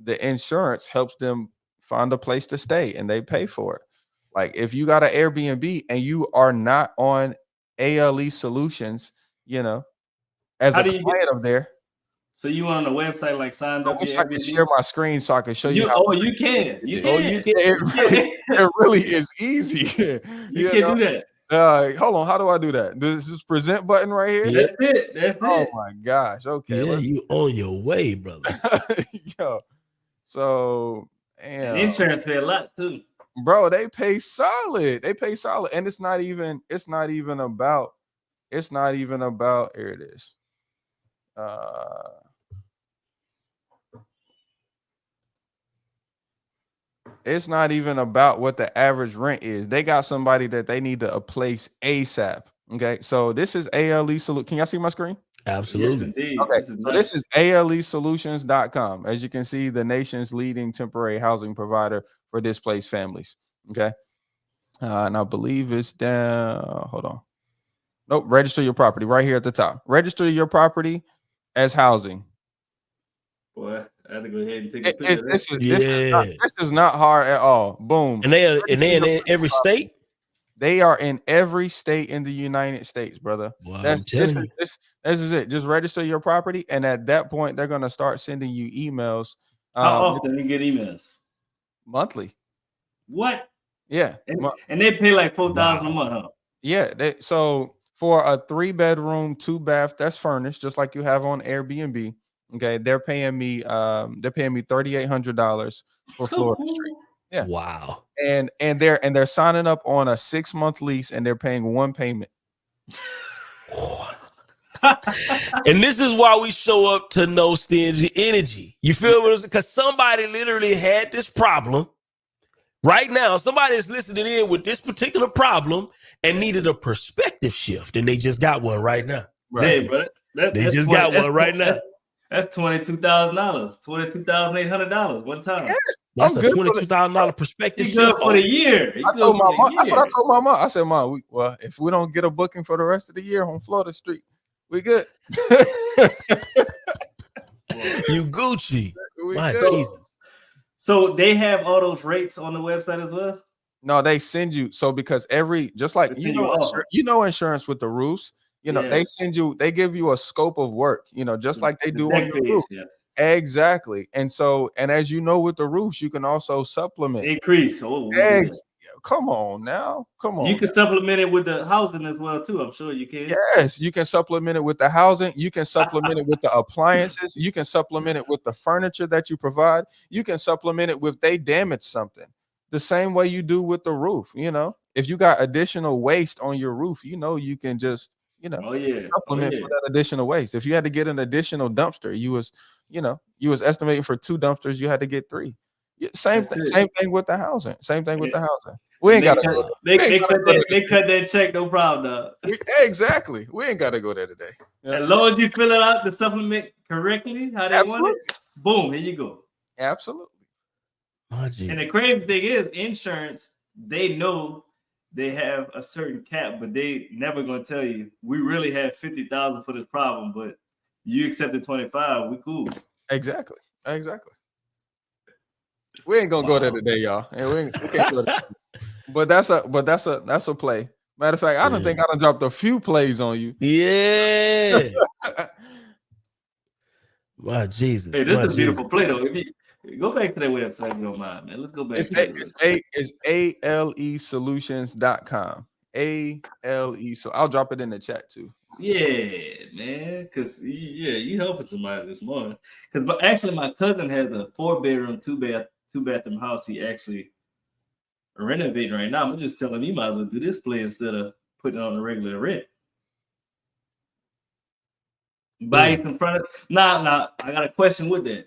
the insurance helps them find a place to stay and they pay for it. Like if you got an Airbnb and you are not on ALE Solutions, as How a do you get? client of there, So you went on the website, like signed I up wish your I could share Airbnb? my screen so I could show you how You can. You it can. Oh, you can. it really is easy. You can do that. Hold on, how do I do that? This is present button right here. Yeah. That's it. That's Oh it. my gosh. Okay, Yeah, you on your way, brother. yo. So, And insurance pay a lot too. bro, they pay solid. They pay solid, and it's not even about. Here it is. It's not even about what the average rent is. They got somebody that they need to place ASAP. Okay, so this is ALE Solution. Can y'all see my screen? Yes, Absolutely. indeed. Okay, This is so nice. this is alesolutions.com. As you can see, the nation's leading temporary housing provider for displaced families. Okay, and I believe it's down. Hold on. Nope. Register your property right here at the top. Register your property as housing. Boy, I have to go ahead and take a picture of that. This is not hard at all. Boom. And they in every state. They are in every state in the United States, brother. Well, This I'm telling you. is it. Just register your property, and at that point, they're gonna start sending you emails. How often you get emails? Monthly. What? Yeah. And they pay like $4,000 a Wow. month, huh? Yeah. So for a 3-bedroom, 2-bath, that's furnished, just like you have on Airbnb. Okay, they're paying me $3,800 for Florida Street. Yeah. Wow. And they're signing up on a 6-month lease and they're paying one payment. And this is why we show up to No Stingy Energy. You feel me? Because somebody literally had this problem right now. Somebody is listening in with this particular problem and needed a perspective shift, and they just got one right now. Hey, bro, They just got one right now. That's $22,000, $22,800 one time. Yeah, That's I'm a good for $22,000 perspective You good shift. for the year. I told my mom. That's what I told my mom. I said, "Mom, if we don't get a booking for the rest of the year on Florida Street, we good." You Gucci. My good. Jesus. So they have all those rates on the website as well? No, they send you. So because just like They send you all. insurance with the roofs, You know, they give you a scope of work, you know, just like they do on your roof. Yeah. Exactly. And so, and as you know, with the roofs, you can also supplement. Increase. Oh, we do that. Come on now. Come on. You can supplement it with the housing as well, too. I'm sure you can. Yes, you can supplement it with the housing. You can supplement it with the appliances. You can supplement it with the furniture that you provide. You can supplement it with they damage something. The same way you do with the roof. You know, if you got additional waste on your roof, you know, you can just, you know, supplement for that additional waste. If you had to get an additional dumpster, you was estimating for 2 dumpsters, you had to get 3. Same thing with the housing. Same thing with the housing. We ain't got to. They cut that check, no problem, dog. Exactly. We ain't got to go there today. As long as you fill it out, the supplement correctly, how they want it, boom, here you go. Absolutely. And the crazy thing is, insurance, they know they have a certain cap, but they never gonna tell you we really have 50,000 for this problem, but you accepted 25, we cool. Exactly. We ain't gonna go there today, y'all. And we can't go there. But that's a play. Matter of fact, I don't think I done dropped a few plays on you. Yeah. My Jesus. Hey, this is a beautiful play though. If you go back to that website, if you don't mind, man. Let's go back. It's alesolutions.com. ALE. So I'll drop it in the chat too. Yeah, man. Cause you helping somebody this morning. Cause actually my cousin has a 4-bedroom, 2-bathroom house. He actually renovating right now. I'm just telling him you might as well do this play instead of putting it on the regular rent. Buy some furniture. Nah. I got a question with that.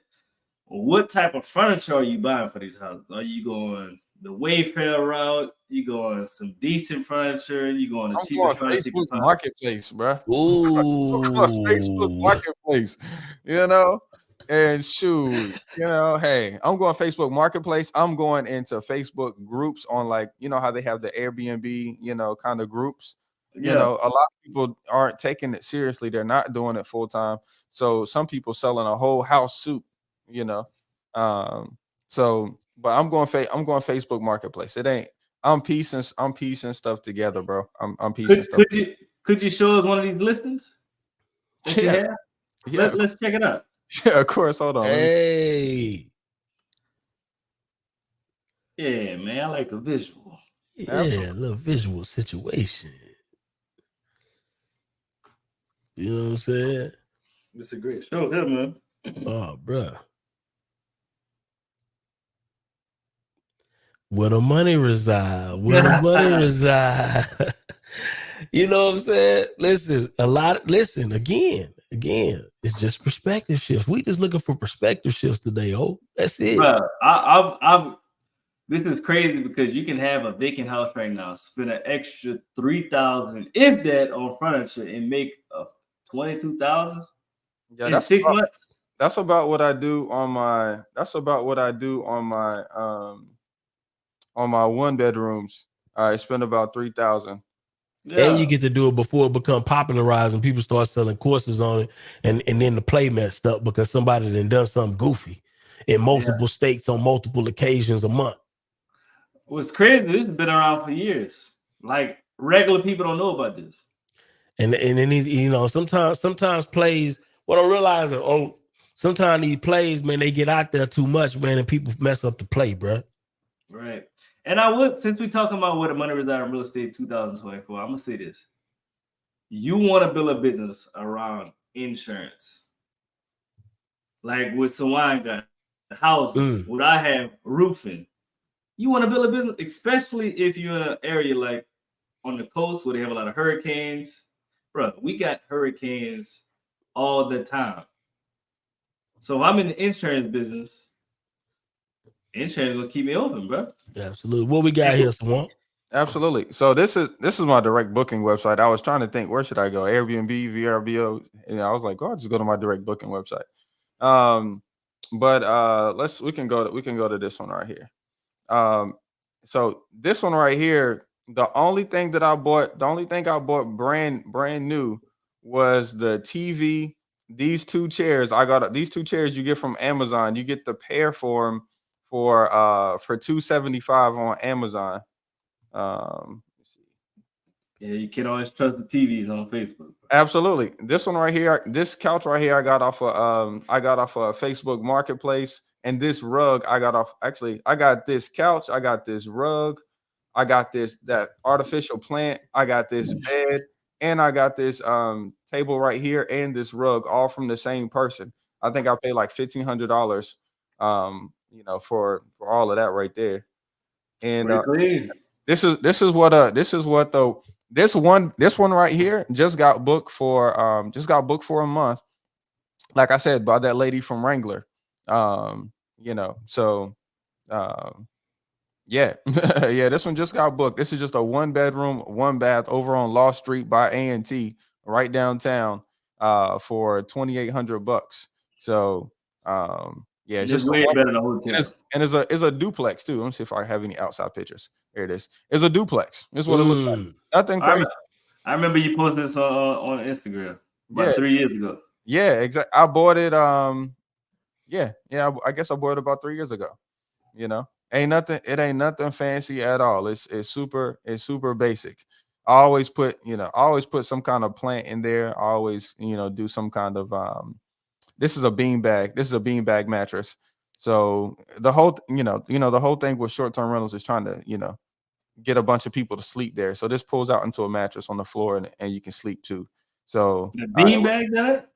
What type of furniture are you buying for these houses? Are you going the Wayfair route? You going some decent furniture? You going the cheapest furniture? Facebook Marketplace, bro. Ooh. Facebook Marketplace. You know. And shoot, you know, hey, I'm going Facebook Marketplace. I'm going into Facebook groups on, like, you know how they have the Airbnb, you know, kind of groups. You know, a lot of people aren't taking it seriously. They're not doing it full time. So some people selling a whole house suit, you know. So, but I'm going Facebook Marketplace. It ain't. I'm piecing stuff together, bro. I'm piecing stuff. Could you show us one of these listings that you have? Yeah. Let's check it out. Yeah, of course. Hold on. Hey. Yeah, man. I like a visual. Yeah, a little visual situation. You know what I'm saying? It's a great show here, man. Oh, bro. Where the money reside. You know what I'm saying? Listen, again, it's just perspective shifts. We just looking for perspective shifts today, that's it. Bro, this is crazy because you can have a vacant house right now, spend an extra $3,000, if that, on furniture and make $22,000 in 6 months. That's about what I do on my. On my 1-bedrooms. I spend about $3,000. Yeah. And you get to do it before it become popularized and people start selling courses on it, and then the play messed up because somebody done something goofy in multiple states on multiple occasions a month. What's crazy, this has been around for years. Like, regular people don't know about this. And then, you know, sometimes plays, what I'm realizing, sometimes these plays, man, they get out there too much, man, and people mess up the play, bro. Right. And I would, since we're talking about where the money resides in real estate 2024, I'm going to say this. You want to build a business around insurance. Like with Sawan got housing, what I have, roofing. You want to build a business, especially if you're in an area like on the coast where they have a lot of hurricanes. Bro, we got hurricanes all the time. So if I'm in the insurance business, insurance will keep me open, bro. Absolutely. What we got here, Sawan? Absolutely. So this is my direct booking website. I was trying to think, where should I go? Airbnb, VRBO. And I was like, I'll just go to my direct booking website. But we can go to this one right here. So this one right here, the only thing I bought brand new was the TV. These 2 chairs. I got these 2 chairs you get from Amazon. You get the pair for them for $275 on Amazon. Let's see. Yeah, you can't always trust the TVs on Facebook. Absolutely. This one right here, this couch right here, I got off of Facebook Marketplace, and this rug I got off. Actually, I got this couch, I got this rug, I got that artificial plant, I got this bed, and I got this table right here, and this rug, all from the same person. I think I paid like $1,500, for all of that right there. And Pretty clean. this one right here just got booked for a month. Like I said, by that lady from Wrangler. So yeah. Yeah, this one just got booked. This is just a 1-bedroom, 1-bath over on Law Street by A&T, right downtown, for $2,800. So yeah, it's It's just way better than a hotel. it's a duplex too. Let me see if I have any outside pictures. There it is. It's a duplex. This is what it looks like. Nothing crazy. I remember you posted this on Instagram about 3 years ago. Yeah, exactly. I bought it. I guess I bought it about 3 years ago. It ain't nothing fancy at all. It's super basic. I always put some kind of plant in there. I always, do some kind of this is a beanbag mattress. So the whole, the whole thing with short-term rentals is trying to, get a bunch of people to sleep there. So this pulls out into a mattress on the floor, and you can sleep too. So the beanbag that?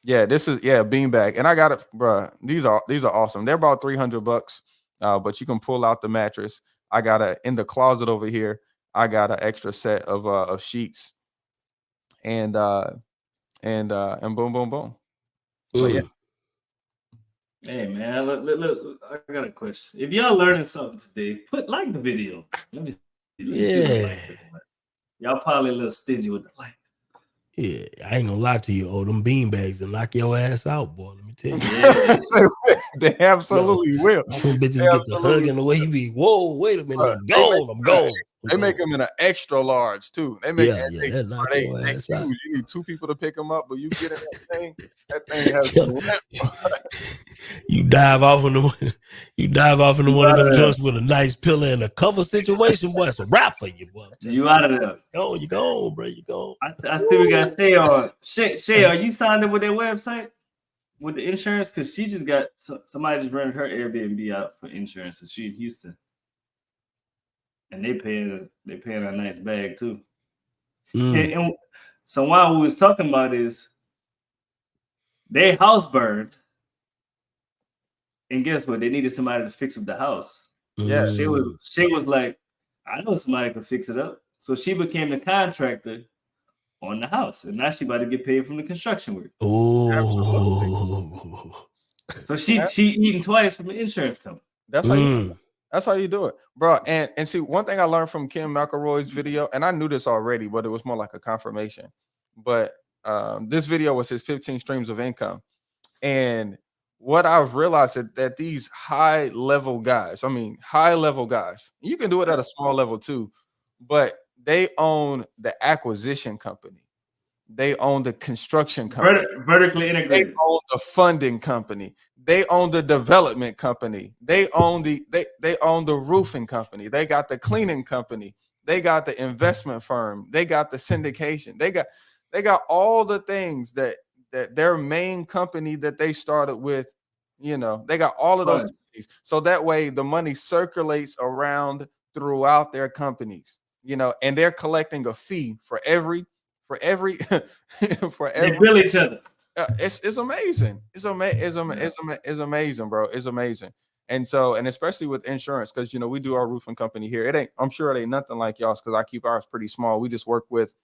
Yeah, this is beanbag, and I got it, bro. These are awesome. They're about $300, but you can pull out the mattress. I got in the closet over here. I got an extra set of sheets, and boom, boom, boom. But yeah. Hey man, look, I got a question. If y'all learning something today, like the video. Let me see. Y'all probably a little stingy with the likes. Yeah, I ain't gonna lie to you. Them beanbags and knock your ass out, boy. Let me tell you. They absolutely will. Some bitches get the hug and the way you be. Whoa, wait a minute, I'm gone. They make them in an extra large too. They make they knock your ass out. You need 2 people to pick them up, but you get in that thing has you dive off into one of them joints with a nice pillow and a cover situation, boy. It's a wrap for you, boy. You out of there. Oh, you gone, bro. You gone. I still we got Shay on. Shay, are you signed up with their website with the insurance? Because she just got somebody just rented her Airbnb out for insurance, and she in Houston. And they paying a nice bag too. And so while we was talking about this, their house burned, and guess what? They needed somebody to fix up the house. Yeah, she was like, I know somebody can fix it up. So she became the contractor on the house, and now she about to get paid from the construction work. Oh, so she eating twice from the insurance company. That's how you. That's how you do it, bro. And see, one thing I learned from Kim McElroy's video, and I knew this already, but it was more like a confirmation. But this video was his 15 streams of income. And what I've realized is that these high-level guys, you can do it at a small level too, but they own the acquisition company. They own the construction company. Vertically integrated. They own the funding company. They own the development company. They own the roofing company. They got the cleaning company. They got the investment firm. They got the syndication. They got all the things that their main company that they started with, they got all of those companies. So that way the money circulates around throughout their companies, and they're collecting a fee for every they bill each other. It's amazing. It's amazing, bro. It's amazing. And especially with insurance, because we do our roofing company here. I'm sure it ain't nothing like y'all's, because I keep ours pretty small. We just work with,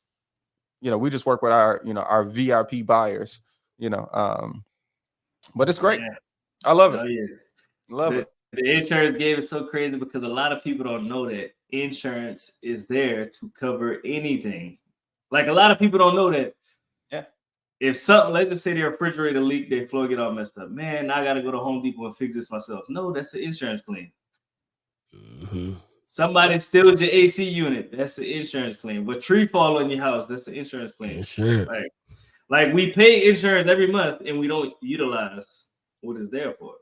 our, our VIP buyers, but it's great. Yeah. I love it. Oh, yeah. Love it. The insurance game is so crazy because a lot of people don't know that insurance is there to cover anything. Like, a lot of people don't know that. Yeah. If something, let's just say their refrigerator leak, their floor get all messed up. Man, I got to go to Home Depot and fix this myself. No, that's the insurance claim. Mm-hmm. Somebody steals your AC unit. That's the insurance claim. But tree fall on your house, that's the insurance claim. Sure. Like we pay insurance every month and we don't utilize what it's there for.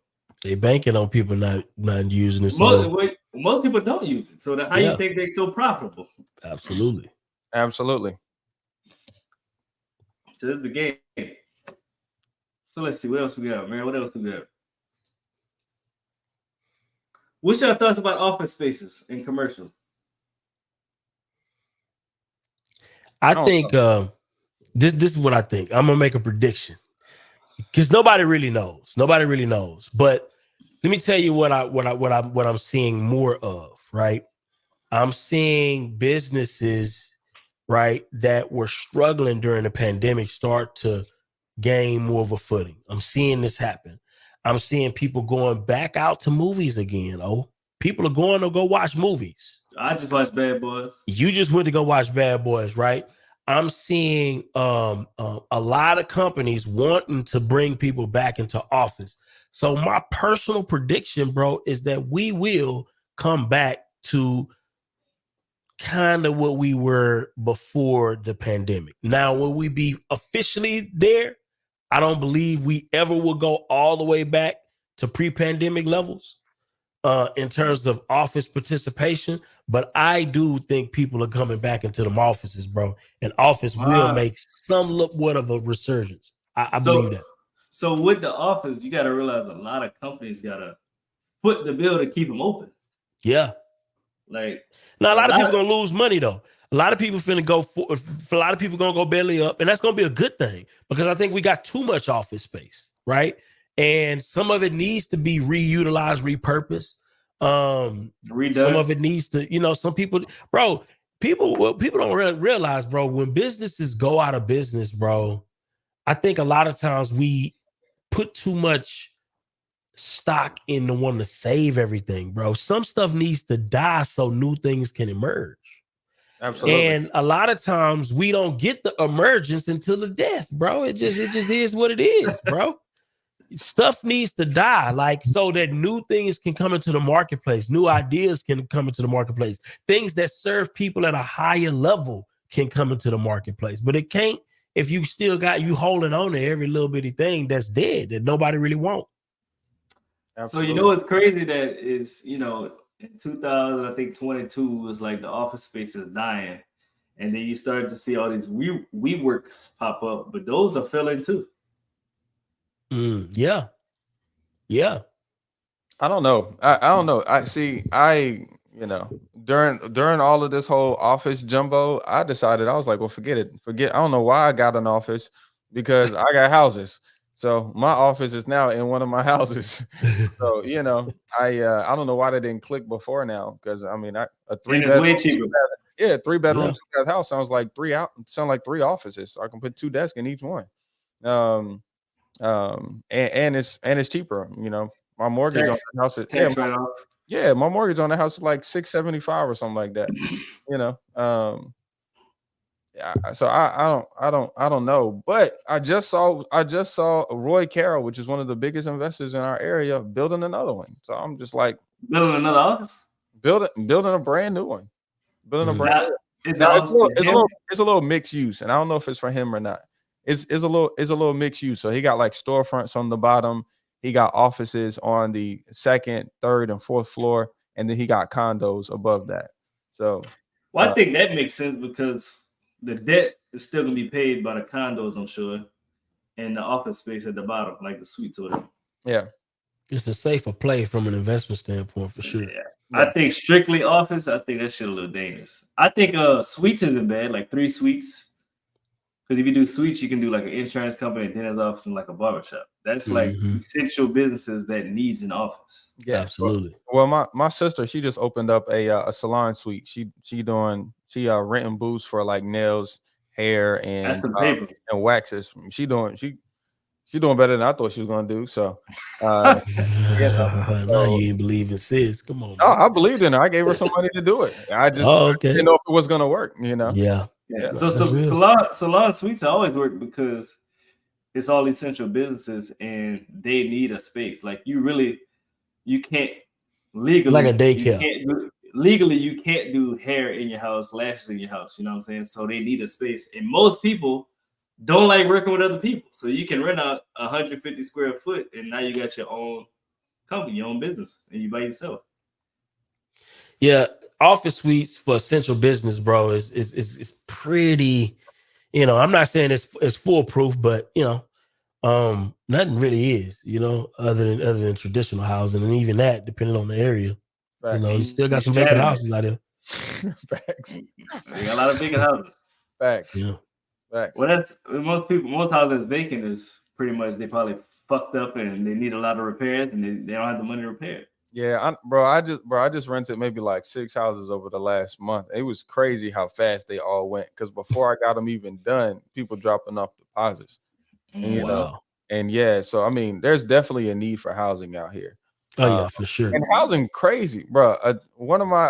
They banking on people not using it. Most people don't use it. So how you think they're so profitable? Absolutely. Absolutely. So this is the game. So let's see what else we got, man. What else we got? What's your thoughts about office spaces in commercial? I think this is what I think. I'm gonna make a prediction because nobody really knows. Nobody really knows. But let me tell you what I'm seeing more of. Right, I'm seeing businesses, right, that were struggling during the pandemic start to gain more of a footing. I'm seeing this happen. I'm seeing people going back out to movies again. Oh, people are going to go watch movies. I just watched Bad Boys. You just went to go watch Bad Boys, right? I'm seeing a lot of companies wanting to bring people back into office. So my personal prediction, bro, is that we will come back to kind of what we were before the pandemic. Now, will we be officially there? I don't believe we ever will go all the way back to pre-pandemic levels in terms of office participation, but I do think people are coming back into them offices, bro. And office will make somewhat of a resurgence. I believe that. So with the office, you got to realize a lot of companies got to foot the bill to keep them open. Yeah. Like now, a lot of people gonna lose money though. A lot of people finna go for a lot of people gonna go belly up, and that's gonna be a good thing because I think we got too much office space, right? And some of it needs to be reutilized, repurposed. Some of it needs to, some people, bro. People don't realize, bro. When businesses go out of business, bro, I think a lot of times we put too much stock in the one to save everything, bro. Some stuff needs to die so new things can emerge. Absolutely. And a lot of times we don't get the emergence until the death, bro. It just is what it is, bro. Stuff needs to die, like so that new things can come into the marketplace, new ideas can come into the marketplace, things that serve people at a higher level can come into the marketplace. But it can't if you still got you holding on to every little bitty thing that's dead that nobody really wants. Absolutely. So what's crazy that is, in 2000, I think 22 was like the office space is dying. And then you start to see all these WeWorks pop up, but those are filling too. Yeah. I don't know. I don't know. During all of this whole office jumbo, I decided I was like, well, forget it. I don't know why I got an office because I got houses. So my office is now in one of my houses. So I don't know why that didn't click before now because I mean a 3-bedroom, way cheaper. 3-bedroom, 2-bath house sounds like three offices. So I can put 2 desks in each one. And it's cheaper. My mortgage on the house is my mortgage on the house is like $675 or something like that. So I don't know, but I just saw Roy Carroll, which is one of the biggest investors in our area, building another one. So I'm just like building another office, building a brand new one, building a brand. It's a little mixed use, and I don't know if it's for him or not. It's a little mixed use. So he got like storefronts on the bottom. He got offices on the 2nd, 3rd, and 4th floor, and then he got condos above that. So, I think that makes sense because the debt is still gonna be paid by the condos, I'm sure, and the office space at the bottom, like the suites or whatever. Yeah, it's a safer play from an investment standpoint for sure. Yeah. I think strictly office, I think that shit a little dangerous. I think suites isn't bad, like 3 suites. Because if you do suites, you can do like an insurance company, a dentist office, and like a barbershop. That's like essential businesses that needs an office. Yeah, absolutely. Well, my sister, she just opened up a salon suite. She renting booths for like nails, hair, and waxes. She doing better than I thought she was gonna do. So, now you ain't believe in sis. Come on. I believed in her. I gave her some money to do it. I just didn't know if it was gonna work. Yeah. So salon suites always work because it's all essential businesses and they need a space. Like you can't legally like a daycare. You can't do hair in your house, lashes in your house. You know what I'm saying? So they need a space, and most people don't like working with other people. So you can rent out 150 square foot, and now you got your own company, your own business, and you by yourself. Yeah, office suites for essential business, bro, is pretty. You know, I'm not saying it's foolproof, but you know, nothing really is. You know, other than traditional housing, and even that, depending on the area, you know, you still got some vacant houses out there. Facts. They got a lot of vacant houses. Facts. Yeah. Facts. Well, that's most houses vacant is pretty much they probably fucked up and they need a lot of repairs and they don't have the money to repair it. Yeah, I just rented maybe like 6 houses over the last month. It was crazy how fast they all went. Because before I got them even done, people dropping off deposits, and you know, and yeah. So I mean, there's definitely a need for housing out here. Oh yeah, for sure. And housing crazy, bro. One of my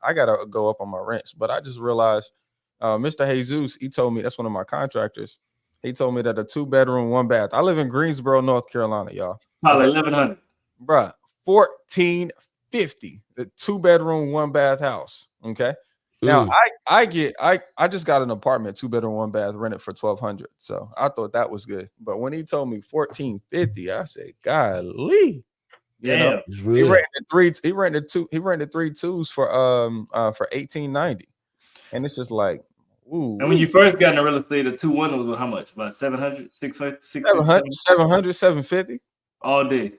I gotta go up on my rents, but I just realized, Mr. Jesus, he told me, that's one of my contractors. He told me that a 2-bedroom, 1-bath. I live in Greensboro, North Carolina, y'all. Probably 1,100, bro. $1,450, the 2-bedroom, 1-bath house. Okay. Now I just got an apartment, 2-bedroom, 1-bath, rented for $1,200. So I thought that was good. But when he told me $1,450, I said, golly, you know, he rented 3 twos for $1,890. And it's just like, ooh. And when you first got into real estate, a 2-1 was how much? About 700, 600, 750 all day.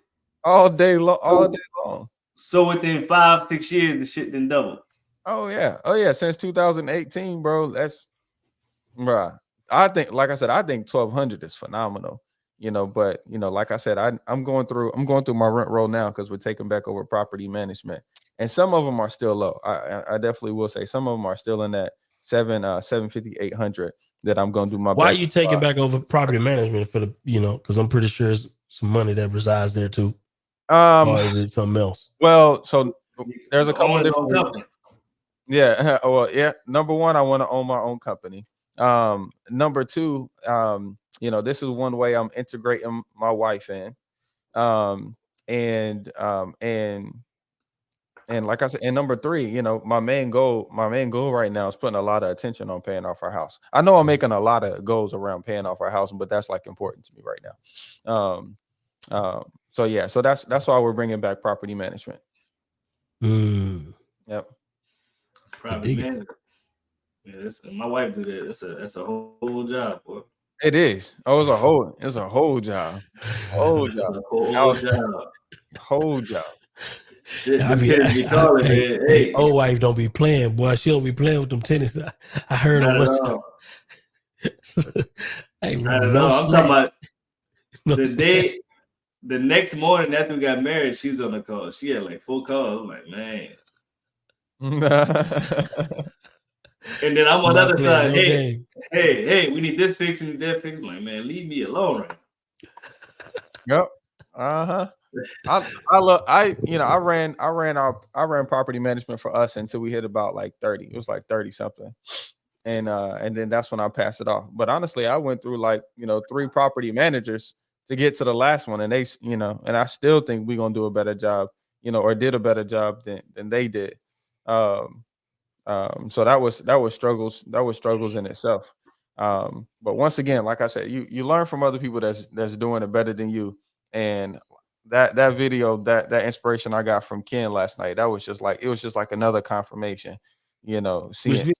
All day long. So within 5-6 years, the shit didn't double. Oh yeah. Since 2018, bro. That's, bro. I think, like I said, I think 1,200 is phenomenal. You know, but you know, like I said, I'm going through my rent roll now because we're taking back over property management, and some of them are still low. I definitely will say some of them are still in that 750, 800 that I'm going to do my best. Why are you taking back over property management for the, you know, because I'm pretty sure there's some money that resides there too. Or is it something else? Well, so there's a couple of different reasons. Yeah. Well, yeah. Number one, I want to own my own company. Number two, you know, this is one way I'm integrating my wife in. And like I said, and number three, you know, my main goal right now is putting a lot of attention on paying off our house. I know I'm making a lot of goals around paying off our house, but that's like important to me right now. So yeah, so that's why we're bringing back property management. Yep. Property management. Yeah, my wife do that. That's a whole job, boy. It is. Oh, it's a whole job. Whole job. Shit, hey, old wife don't be playing, boy. She don't be playing with them tennis. I heard her once. I'm talking about the next morning after we got married, she's on the call. She had like 4 calls. I'm like, man. And then I'm on the other side. Hey, we need this fixed, we need that fixed. I'm like, man, leave me alone, right? Yep. I ran property management for us until we hit about like 30. It was like 30 something. And then that's when I passed it off. But honestly, I went through like, you know, 3 property managers to get to the last one. And they, you know, and I still think we're gonna do a better job, you know, or did a better job than they did. So that was struggles in itself. But once again, like I said, you learn from other people that's doing it better than you. And that video, that inspiration I got from Ken last night, it was just like another confirmation, you know, seeing that.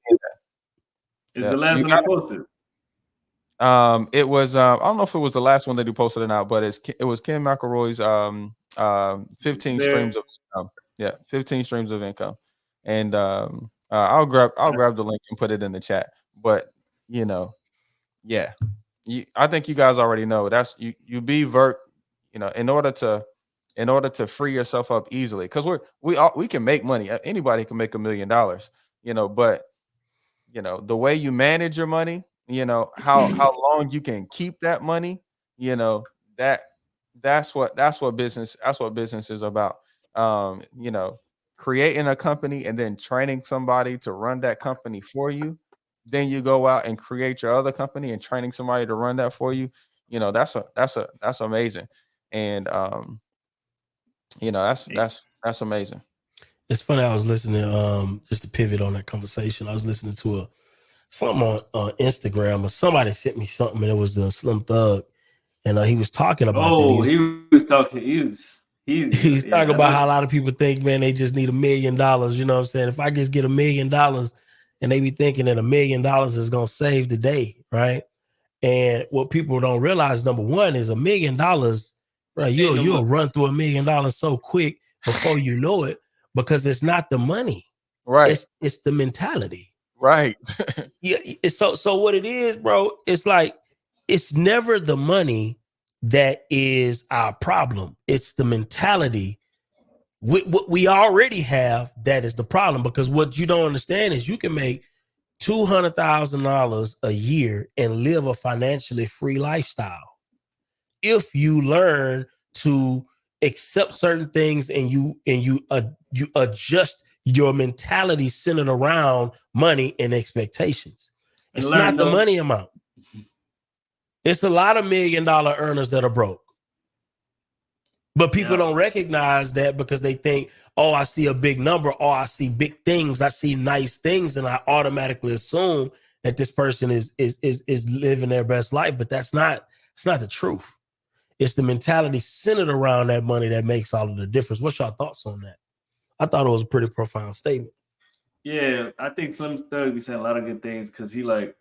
Is the last one I posted? It was I don't know if it was the last one that he posted or not, but it was Ken McElroy's 15 streams of income. Yeah, 15 streams of income. And I'll grab the link and put it in the chat. But you know, yeah, I think you guys already know that's you be vert, you know, in order to free yourself up easily, because we can make money. Anybody can make $1 million, you know, but you know, the way you manage your money, you know, how long you can keep that money, you know, that's what business is about. You know, creating a company and then training somebody to run that company for you. Then you go out and create your other company and training somebody to run that for you. You know, that's amazing. And you know, that's amazing. It's funny. I was listening, just to pivot on that conversation. I was listening to something on Instagram, or somebody sent me something, and it was a Slim Thug, and he was talking about that. He was talking. He's talking about how a lot of people think, man, they just need $1 million. You know what I'm saying? If I just get $1 million, and they be thinking that $1 million is going to save the day, right? And what people don't realize, number one, is $1 million, right? You'll run through $1 million so quick before you know it, because it's not the money, right? It's the mentality, right? Yeah. So what it is, bro, it's like it's never the money that is our problem. It's the mentality. What we already have, that is the problem, because what you don't understand is you can make $200,000 a year and live a financially free lifestyle if you learn to accept certain things and you adjust your mentality centered around money and expectations. It's not the money amount. It's a lot of $1 million earners that are broke. But people don't recognize that, because they think, oh, I see a big number, or I see big things, I see nice things, and I automatically assume that this person is living their best life. But it's not the truth. It's the mentality centered around that money that makes all of the difference. What's your thoughts on that? I thought it was a pretty profound statement. Yeah, I think Slim Thug be saying a lot of good things, because he like,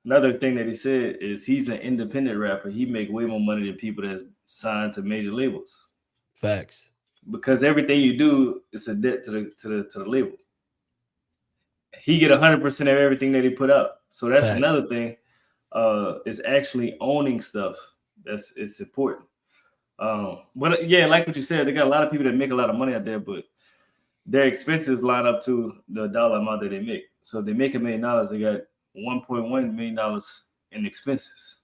another thing that he said is he's an independent rapper. He make way more money than people that's signed to major labels. Facts. Because everything you do is a debt to the label. He get 100% of everything that he put out. So that's another thing. Is actually owning stuff. It's important. But yeah, like what you said, they got a lot of people that make a lot of money out there, but their expenses line up to the dollar amount that they make. So if they make $1 million, they got $1.1 million in expenses.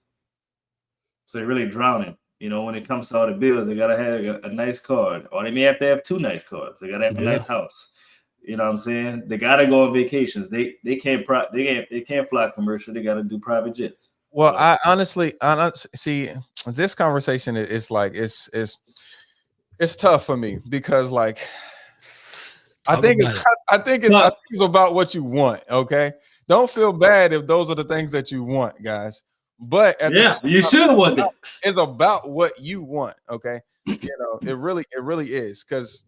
So they're really drowning. You know, when it comes to all the bills, they gotta have a nice car, or they may have to have 2 nice cars. They gotta have a nice house. You know what I'm saying? They gotta go on vacations. They can't fly commercial. They gotta do private jets. Well, so. I honestly see this conversation is like it's tough for me, because like I think it's about what you want. Okay, don't feel bad if those are the things that you want, guys. But you should want it. It's about what you want. Okay, you know, it really is, because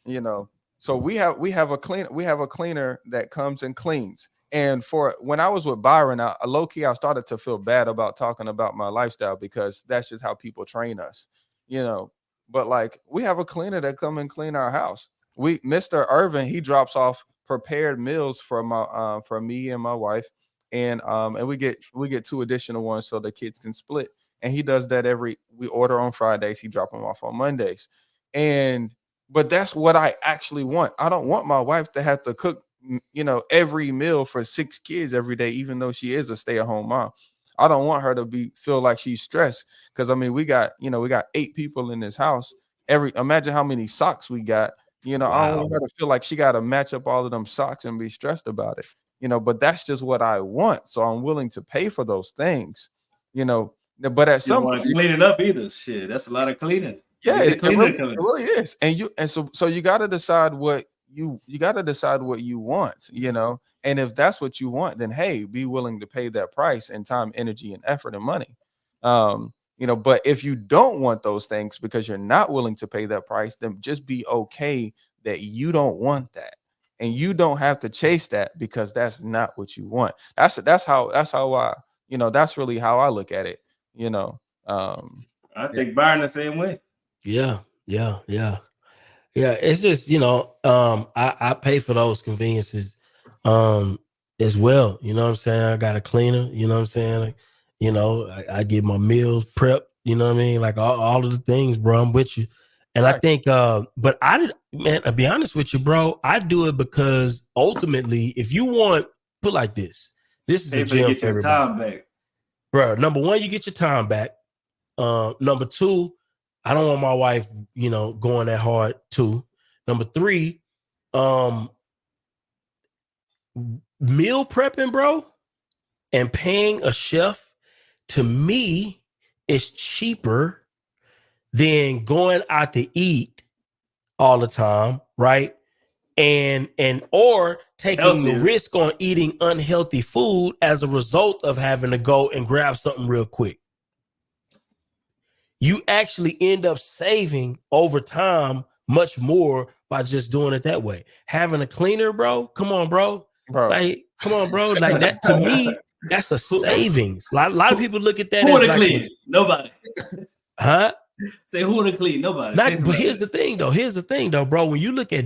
you know. So we have a cleaner that comes and cleans. And for when I was with Byron, low key, I started to feel bad about talking about my lifestyle, because that's just how people train us, you know. But like, we have a cleaner that come and clean our house. Mr. Irvin, he drops off prepared meals for me and my wife, and we get 2 additional ones so the kids can split. And he does that we order on Fridays, he drop them off on Mondays, but that's what I actually want. I don't want my wife to have to cook, you know, every meal for 6 kids every day, even though she is a stay-at-home mom. I don't want her to feel like she's stressed, because I mean, we got 8 people in this house. Imagine how many socks we got. You know, wow. I don't want her to feel like she got to match up all of them socks and be stressed about it. You know, but that's just what I want. So I'm willing to pay for those things. You know, but at some point, you clean it up either. Shit, that's a lot of cleaning. Yeah, it really is. And so you got to decide what you want, you know. And if that's what you want, then hey, be willing to pay that price in time, energy, and effort and money. You know, but if you don't want those things because you're not willing to pay that price, then just be okay that you don't want that. And you don't have to chase that, because that's not what you want. That's how I, you know, that's really how I look at it, you know. I think Byron the same way. Yeah. It's just, you know, I pay for those conveniences as well. You know what I'm saying? I got a cleaner, you know what I'm saying? Like, you know, I get my meals prep, you know what I mean? Like all of the things, bro, I'm with you. And right. I think, but I'll be honest with you, bro, I do it because ultimately, if you want, put like this is a gym for everybody. Time back. Bro, number 1, you get your time back. Number 2, I don't want my wife, you know, going that hard too. Number 3, meal prepping, bro, and paying a chef, to me, is cheaper than going out to eat all the time, right? Or taking the risk on eating unhealthy food as a result of having to go and grab something real quick. you actually end up saving over time much more by just doing it that way. Having a cleaner, bro, come on, bro. bro. Like, come on, bro. Like that to me, that's a savings. A lot of people look at that Who as would like, clean? Nobody. huh? Say who would clean? Nobody. Say Not, but somebody. here's the thing, though. Here's the thing, though, bro. When you look at,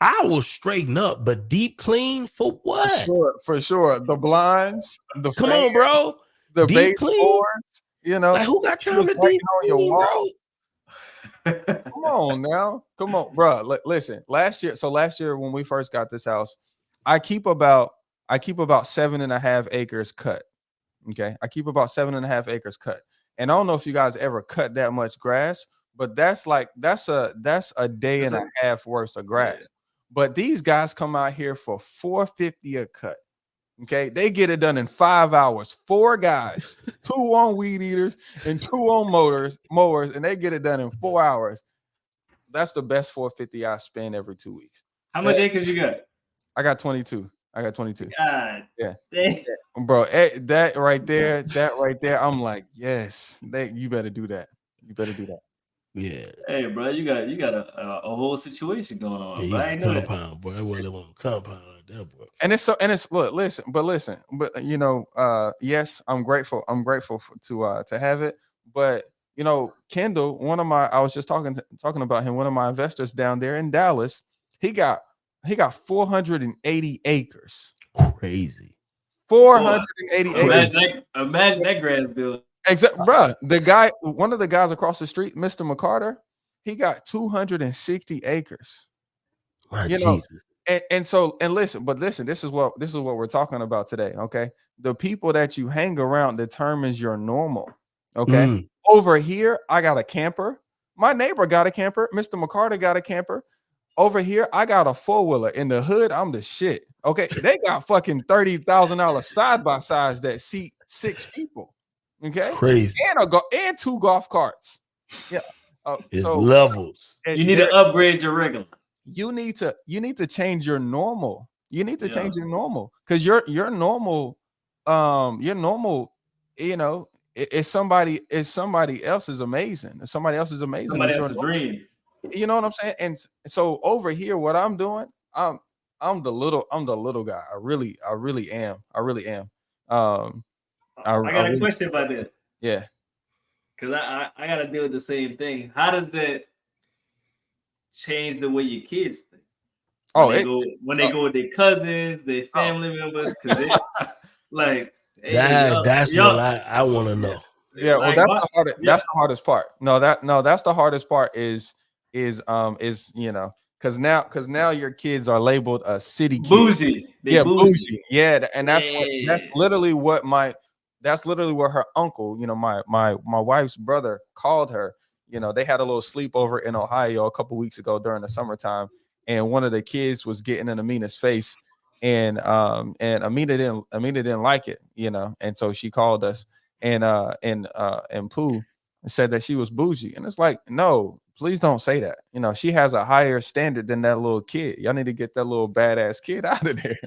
I will straighten up, but deep clean for what? For sure. The blinds, the Come fan, on, bro. the Deep clean. baseboards, you know, Like who got time just to hanging deep on your clean, wall. bro? Come on now. Come on, bro. Listen, last year when we first got this house, I keep about 7.5 acres cut. Okay. I keep about 7.5 acres cut. And I don't know if you guys ever cut that much grass, but that's a day and a half worth of grass. Yeah. But these guys come out here for $4.50 a cut. Okay, they get it done in 5 hours. 4 guys, 2 on weed eaters and 2 on mowers, and they get it done in 4 hours. That's the best $4.50 I spend every 2 weeks. How much acres you got? I got 22. God. Yeah. Dang. Bro, that right there, I'm like, yes, you better do that. You better do that. Yeah. Hey, bro, you got a whole situation going on. Yeah, Bro. I ain't know that. compound, boy. I wouldn't live on a compound like that, bro. And it's listen, you know, yes, I'm grateful to have it, but you know, Kendall, I was just talking about him, one of my investors down there in Dallas, he got 480 acres. Crazy. 480 acres. Imagine that grass bill. Exactly, bro. One of the guys across the street, Mr. McCarter, he got 260 acres. My You know, Jesus. and listen, this is what we're talking about today. Okay, the people that you hang around determines your normal. Okay, over here I got a camper. My neighbor got a camper. Mr. McCarter got a camper. Over here I got a 4-wheeler. In the hood, I'm the shit. Okay, they got fucking $30,000 side by sides that seat 6 people. Okay, Crazy. And 2 golf carts. Yeah, It's so levels. You need to upgrade your regular. You need to change your normal. You need to change your normal, because your normal, you know, is somebody else's amazing. Somebody else is amazing. Somebody else's dream. You know what I'm saying? And so over here, what I'm doing, I'm the little guy. I really am. I got a question about that. Yeah. Because I got to deal with the same thing. How does that change the way your kids think? When they go with their cousins, their family members, because like that's what I want to know. Yeah, well, that's the hardest part. That's the hardest part is you know, because now your kids are labeled a city kid. Bougie. Bougie. Yeah, and that's literally what her uncle, you know, my wife's brother called her. You know, they had a little sleepover in Ohio a couple weeks ago during the summertime, and one of the kids was getting in Amina's face, and Amina didn't like it, you know, and so she called us and Pooh said that she was bougie, and it's like, no, please don't say that. You know, she has a higher standard than that little kid. Y'all need to get that little badass kid out of there.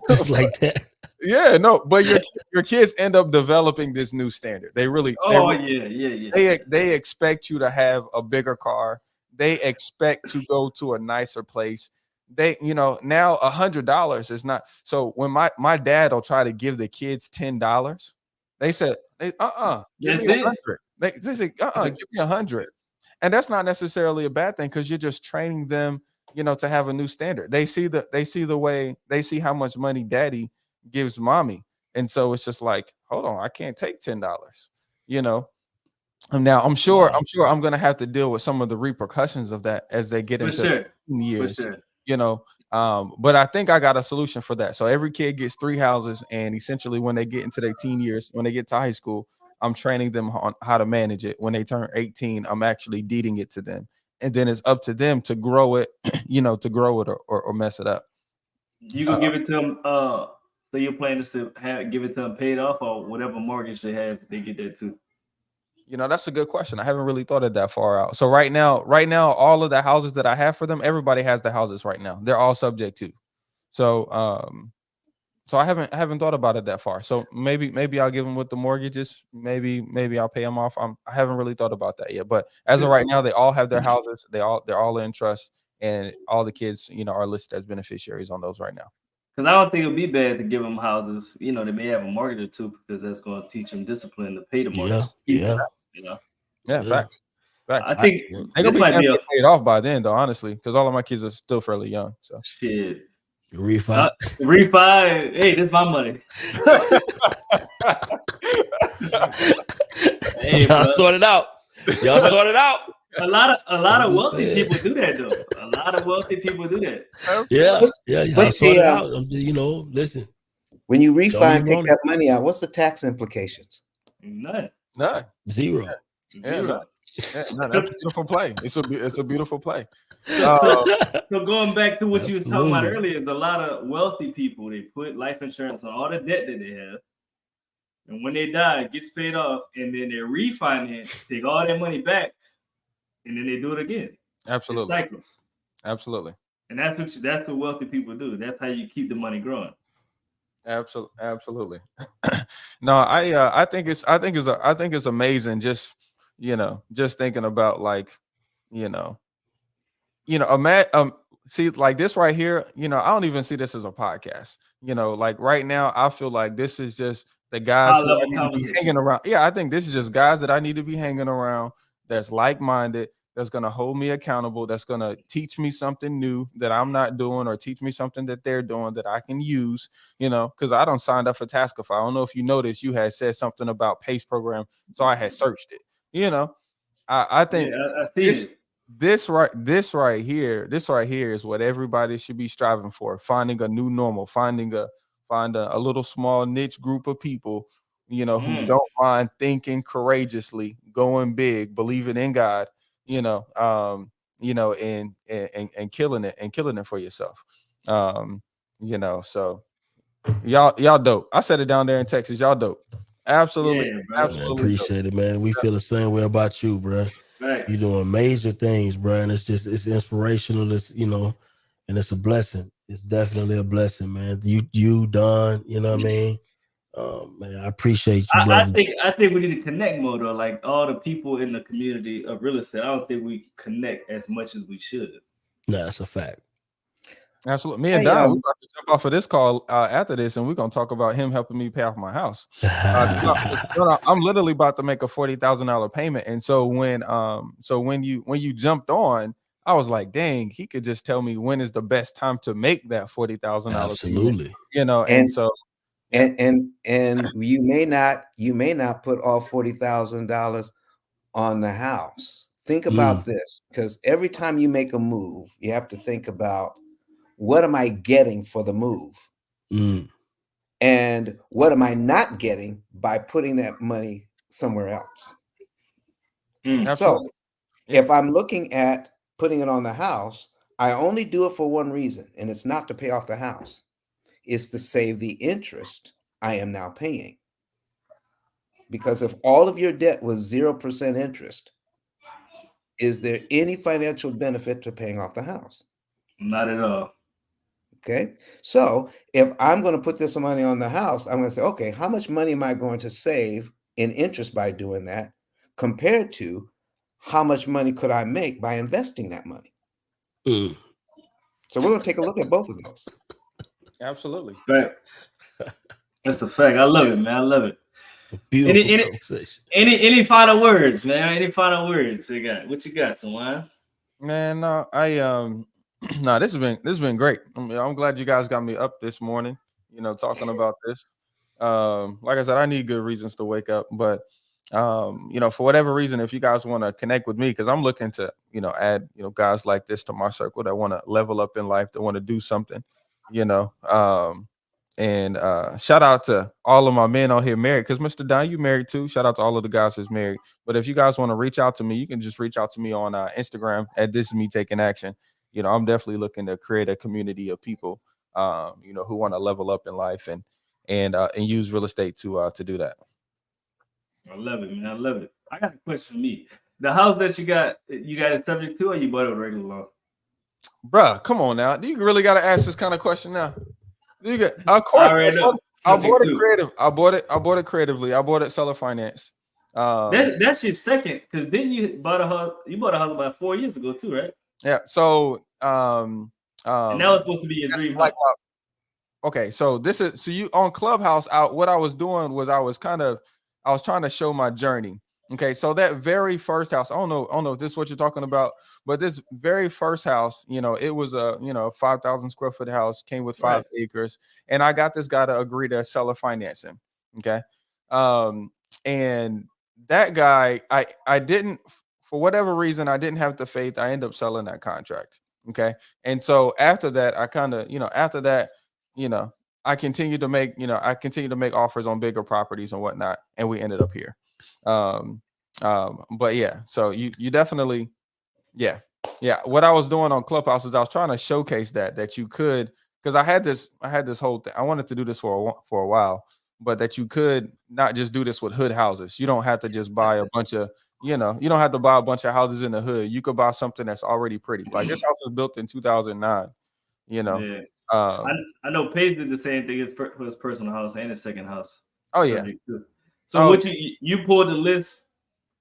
Just like that. Yeah, no, but your kids end up developing this new standard. They really. Yeah. They expect you to have a bigger car. They expect to go to a nicer place. They, you know, now $100 is not. So when my dad will try to give the kids $10, they said, give me 100. They say, give me 100. And that's not necessarily a bad thing, because you're just training them, you know, to have a new standard. They see how much money daddy gives mommy, and so it's just like, hold on, I can't take $10, you know. And now I'm sure I'm gonna have to deal with some of the repercussions of that as they get into years, you know. But I think I got a solution for that. So every kid gets 3 houses, and essentially when they get into their teen years, when they get to high school, I'm training them on how to manage it. When they turn 18, I'm actually deeding it to them, and then it's up to them to grow it, you know, or mess it up. You can give it to them. So your plan is to give it to them paid off, or whatever mortgage they have, they get that too. You know, that's a good question. I haven't really thought of that far out. So right now, all of the houses that I have for them, everybody has the houses right now. They're all subject to. So So I haven't thought about it that far. So maybe I'll give them with the mortgages. Maybe I'll pay them off. I haven't really thought about that yet. But as of right now, they all have their houses. They're all in trust, and all the kids, are listed as beneficiaries on those right now. Because I don't think it would be bad to give them houses. They may have a mortgage or two because that's going to teach them discipline to pay the mortgage. Yeah. Yeah, facts. I think they're gonna be paid off by then, though. Honestly, because all of my kids are still fairly young. So shit. Refi. Hey, this is my money. Hey, y'all sort it out. Y'all sort it out. A lot of wealthy people do that, though. A lot of wealthy people do that. Yeah. Y'all sort it out. Listen. When you refi and take that money out, what's the tax implications? None. Zero. Yeah, that's a beautiful play. It's a beautiful play. So going back to what you was talking about earlier, is a lot of wealthy people, they put life insurance on all the debt that they have, and when they die, it gets paid off, and then they refinance, take all that money back, and then they do it again. Absolutely. It cycles. Absolutely. And that's what wealthy people do. That's how you keep the money growing. Absolutely. No, I think it's amazing. Just just thinking about see, like this right here, I don't even see this as a podcast. Like right now, I feel like this is just the guys who I need to be hanging around. Yeah, I think this is just guys that I need to be hanging around that's like-minded, that's going to hold me accountable, that's going to teach me something new that I'm not doing, or teach me something that they're doing that I can use, because I don't signed up for Taskify. I don't know if you noticed, you had said something about PACE program, so I had searched it. I think this right here is what everybody should be striving for, finding a new normal, find a little small niche group of people, who don't mind thinking courageously, going big, believing in God, and killing it for yourself. So y'all dope. I said it down there in Texas. Y'all dope. Absolutely. Yeah, absolutely. Man, appreciate it, man. We feel the same way about you, bro. Right. You're doing major things, bro. And it's inspirational. It's, and it's a blessing. It's definitely a blessing, man. You done, you know what I mean? Man, I appreciate you, brother. I think we need to connect more, though. Like all the people in the community of real estate, I don't think we connect as much as we should. No, that's a fact. Absolutely. Me and Don, we're about to jump off of this call after this, and we're gonna talk about him helping me pay off my house. I'm literally about to make a $40,000 payment, and so when you jumped on, I was like, dang, he could just tell me when is the best time to make that $40,000. Absolutely. And so. And you may not put all $40,000 on the house. Think about this, because every time you make a move, you have to think about, what am I getting for the move? And what am I not getting by putting that money somewhere else? So if I'm looking at putting it on the house, I only do it for one reason, and it's not to pay off the house. Is to save the interest I am now paying. Because if all of your debt was 0% interest, is there any financial benefit to paying off the house? Not at all. Okay. So if I'm going to put this money on the house, I'm going to say, okay, how much money am I going to save in interest by doing that, compared to how much money could I make by investing that money? So we're going to take a look at both of those. Absolutely. Right. That's a fact. I love it, man. I love it. Beautiful conversation. Any final words, man? Any final words you got? What you got, Sawan? Man, no, no, this has been great. I'm glad you guys got me up this morning, talking about this. Like I said, I need good reasons to wake up, but for whatever reason, if you guys want to connect with me, because I'm looking to, add, guys like this to my circle that want to level up in life, that want to do something, and shout out to all of my men on here married, because Mr. Don, you married too. Shout out to all of the guys that's married. But if you guys want to reach out to me, you can just reach out to me on Instagram at This Is Me Taking Action. I'm definitely looking to create a community of people, who want to level up in life and use real estate to do that. I love it, man. I love it. I got a question for me. The house that you got it subject to, or you bought it with regular loan? Bruh, come on now. Do you really got to ask this kind of question now? You get, of course, I bought it creative. I bought it creatively. I bought it seller finance. That's your second, because then you bought a house. You bought a house about 4 years ago too, right? Yeah. So and that was supposed to be your dream house. Okay, so you on Clubhouse out. What I was doing was I was trying to show my journey. Okay, so that very first house, I don't know if this is what you're talking about, but this very first house, it was a 5,000 square foot house, came with 5 acres, and I got this guy to agree to seller financing. Okay, and that guy, I didn't, for whatever reason, I didn't have the faith. I ended up selling that contract. Okay, and so after that, I kind of I continued to make offers on bigger properties and whatnot, and we ended up here. But yeah, so you definitely, yeah. What I was doing on Clubhouse is I was trying to showcase that you could, because I had this whole thing. I wanted to do this for a while, but that you could not just do this with hood houses. You don't have to just buy a bunch of, you don't have to buy a bunch of houses in the hood. You could buy something that's already pretty. Like this house was built in 2009. Yeah. I know Paige did the same thing for his personal house and his second house. Oh yeah. So what you pulled the list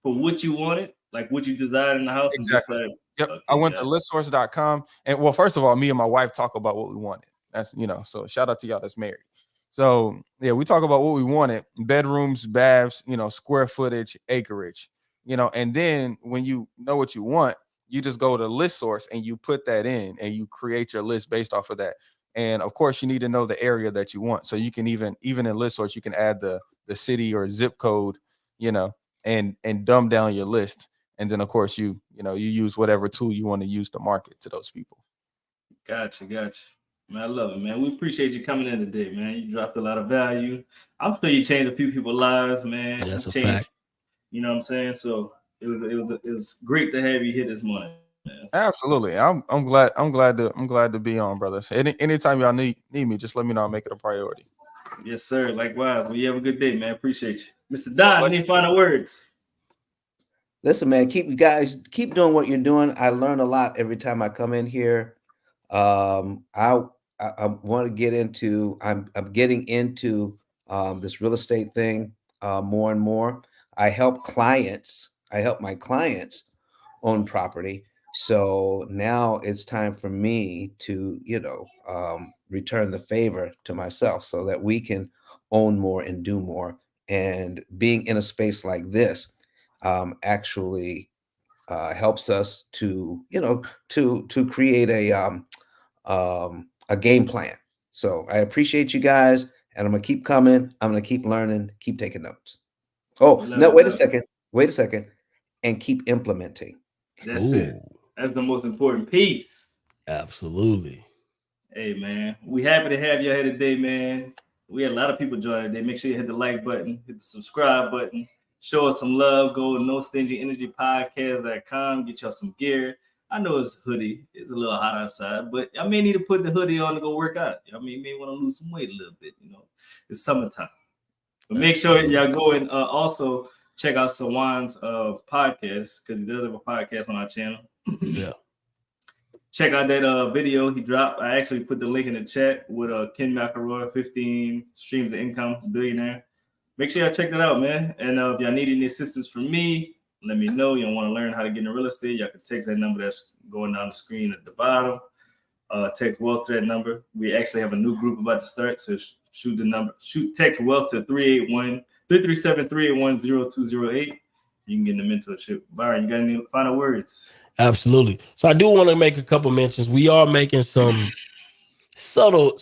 for what you wanted, like what you desired in the house. Exactly. And just yep. Okay, I went to listsource.com, and well, first of all, me and my wife talk about what we wanted. That's so shout out to y'all that's married. So yeah, we talk about what we wanted: bedrooms, baths, square footage, acreage, and then when you know what you want, you just go to list source and you put that in and you create your list based off of that. And of course, you need to know the area that you want. So you can even in list source, you can add the city or zip code, and dumb down your list. And then of course you use whatever tool you want to use to market to those people. Gotcha. Man, I love it, man. We appreciate you coming in today, man. You dropped a lot of value. I'm sure you changed a few people's lives, man. That's a fact. You know what I'm saying? So it was great to have you here this morning, man. Absolutely. I'm glad to be on, brothers. Anytime y'all need me, just let me know. I'll make it a priority. Yes, sir. Likewise. Well, you have a good day, man. Appreciate you. Mr. Don, any final words? Listen, man, keep doing what you're doing. I learn a lot every time I come in here. I want to get into. I'm getting into this real estate thing more and more. I help my clients own property. So now it's time for me to, return the favor to myself so that we can own more and do more. And being in a space like this actually helps us to, to create a game plan. So I appreciate you guys, and I'm gonna keep coming. I'm gonna keep learning, keep taking notes. Oh no! Wait a second, and keep implementing. That's it. That's the most important piece. Absolutely. Hey man, we happy to have you here today, man. We had a lot of people join today. Make sure you hit the like button, hit the subscribe button, show us some love. Go to nostingyenergypodcast.com, get y'all some gear. I know it's hoodie. It's a little hot outside, but I may need to put the hoodie on to go work out. I mean, you may want to lose some weight a little bit. It's summertime. But make sure y'all go and also check out Sawan's podcast, because he does have a podcast on our channel. Yeah. Check out that video he dropped. I actually put the link in the chat with Ken McElroy, 15 streams of income, billionaire. Make sure y'all check that out, man. And if y'all need any assistance from me, let me know. You want to learn how to get into real estate, y'all can text that number that's going down the screen at the bottom. Text wealth to that number. We actually have a new group about to start, so text wealth to 337-381-0208. You can get in the mentorship. Byron, you got any final words? Absolutely. So I do want to make a couple mentions. We are making some subtle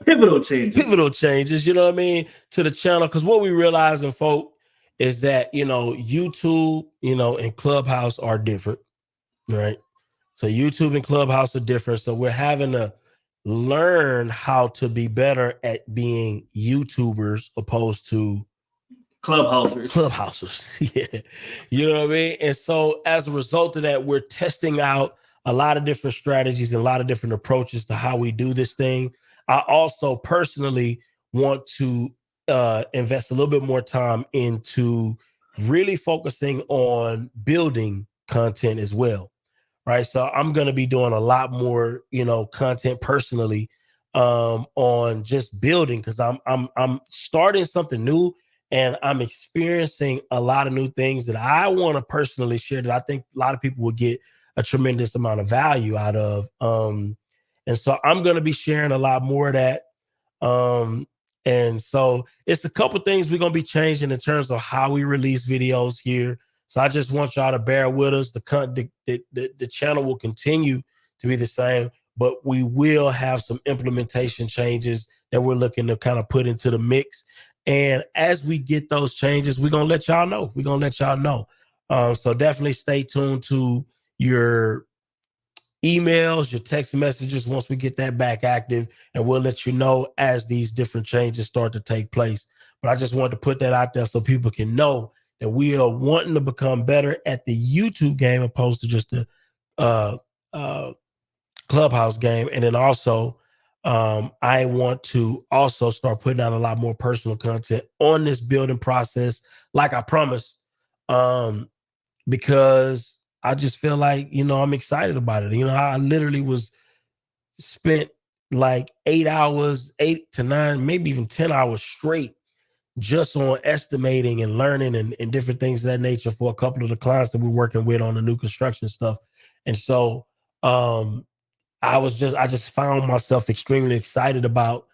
pivotal changes, you know what I mean, to the channel. Because what we realizing, folk, is that YouTube, and Clubhouse are different, right? So YouTube and Clubhouse are different. So we're having to learn how to be better at being YouTubers opposed to Clubhousers. Yeah. You know what I mean? And so as a result of that, we're testing out a lot of different strategies and a lot of different approaches to how we do this thing. I also personally want to invest a little bit more time into really focusing on building content as well. Right. So I'm going to be doing a lot more, content personally on just building, because I'm starting something new and I'm experiencing a lot of new things that I want to personally share that I think a lot of people will get a tremendous amount of value out of. And so I'm going to be sharing a lot more of that. And so it's a couple things we're going to be changing in terms of how we release videos here. So I just want y'all to bear with us. The channel will continue to be the same, but we will have some implementation changes that we're looking to kind of put into the mix. And as we get those changes, we're going to let y'all know. We're going to let y'all know. So definitely stay tuned to your emails, your text messages once we get that back active, and we'll let you know as these different changes start to take place. But I just wanted to put that out there so people can know that we are wanting to become better at the YouTube game opposed to just the Clubhouse game. And then also, I want to also start putting out a lot more personal content on this building process, like I promised, because I just feel like, I'm excited about it. I literally spent like 8 to 9, maybe even 10 hours straight just on estimating and learning and different things of that nature for a couple of the clients that we're working with on the new construction stuff. And so I just found myself extremely excited about,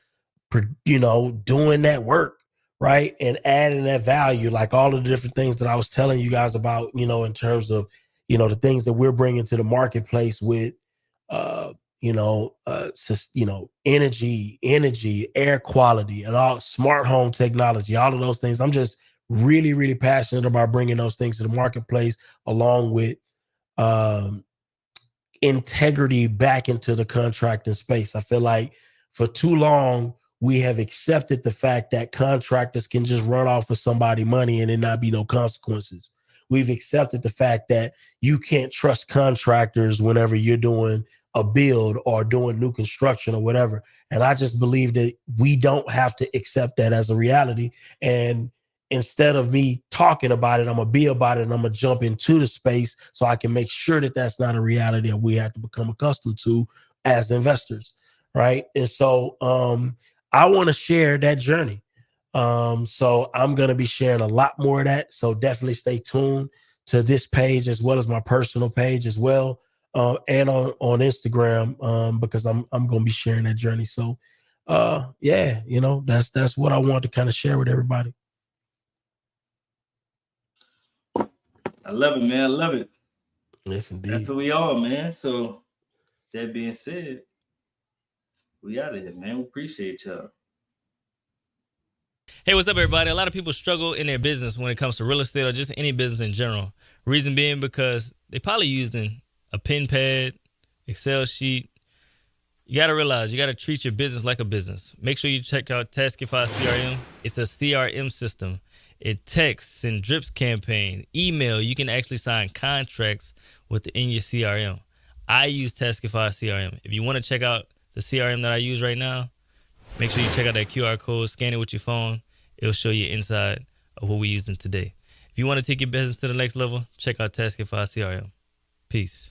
doing that work, right? And adding that value, like all of the different things that I was telling you guys about, in terms of, the things that we're bringing to the marketplace with, energy, air quality, and all smart home technology, all of those things. I'm just really, really passionate about bringing those things to the marketplace, along with integrity back into the contracting space. I feel like for too long, we have accepted the fact that contractors can just run off with somebody money and there not be no consequences. We've accepted the fact that you can't trust contractors whenever you're doing a build or doing new construction or whatever. And I just believe that we don't have to accept that as a reality. And instead of me talking about it, I'm going to be about it, and I'm going to jump into the space so I can make sure that that's not a reality that we have to become accustomed to as investors, right? And so I want to share that journey. So I'm going to be sharing a lot more of that. So definitely stay tuned to this page as well as my personal page as well, and on Instagram, because I'm going to be sharing that journey. So that's what I want to kind of share with everybody. I love it, man. I love it. Yes, indeed. That's who we are, man. So that being said, we out of here, man. We appreciate y'all. Hey, what's up, everybody? A lot of people struggle in their business when it comes to real estate or just any business in general. Reason being because they probably using a pen pad, Excel sheet. You got to realize you got to treat your business like a business. Make sure you check out Taskify CRM. It's a CRM system. It texts and drips campaign, email. You can actually sign contracts within your CRM. I use Taskify CRM. If you want to check out the CRM that I use right now, make sure you check out that QR code, scan it with your phone. It'll show you inside of what we're using today. If you want to take your business to the next level, check out Taskify CRM. Peace.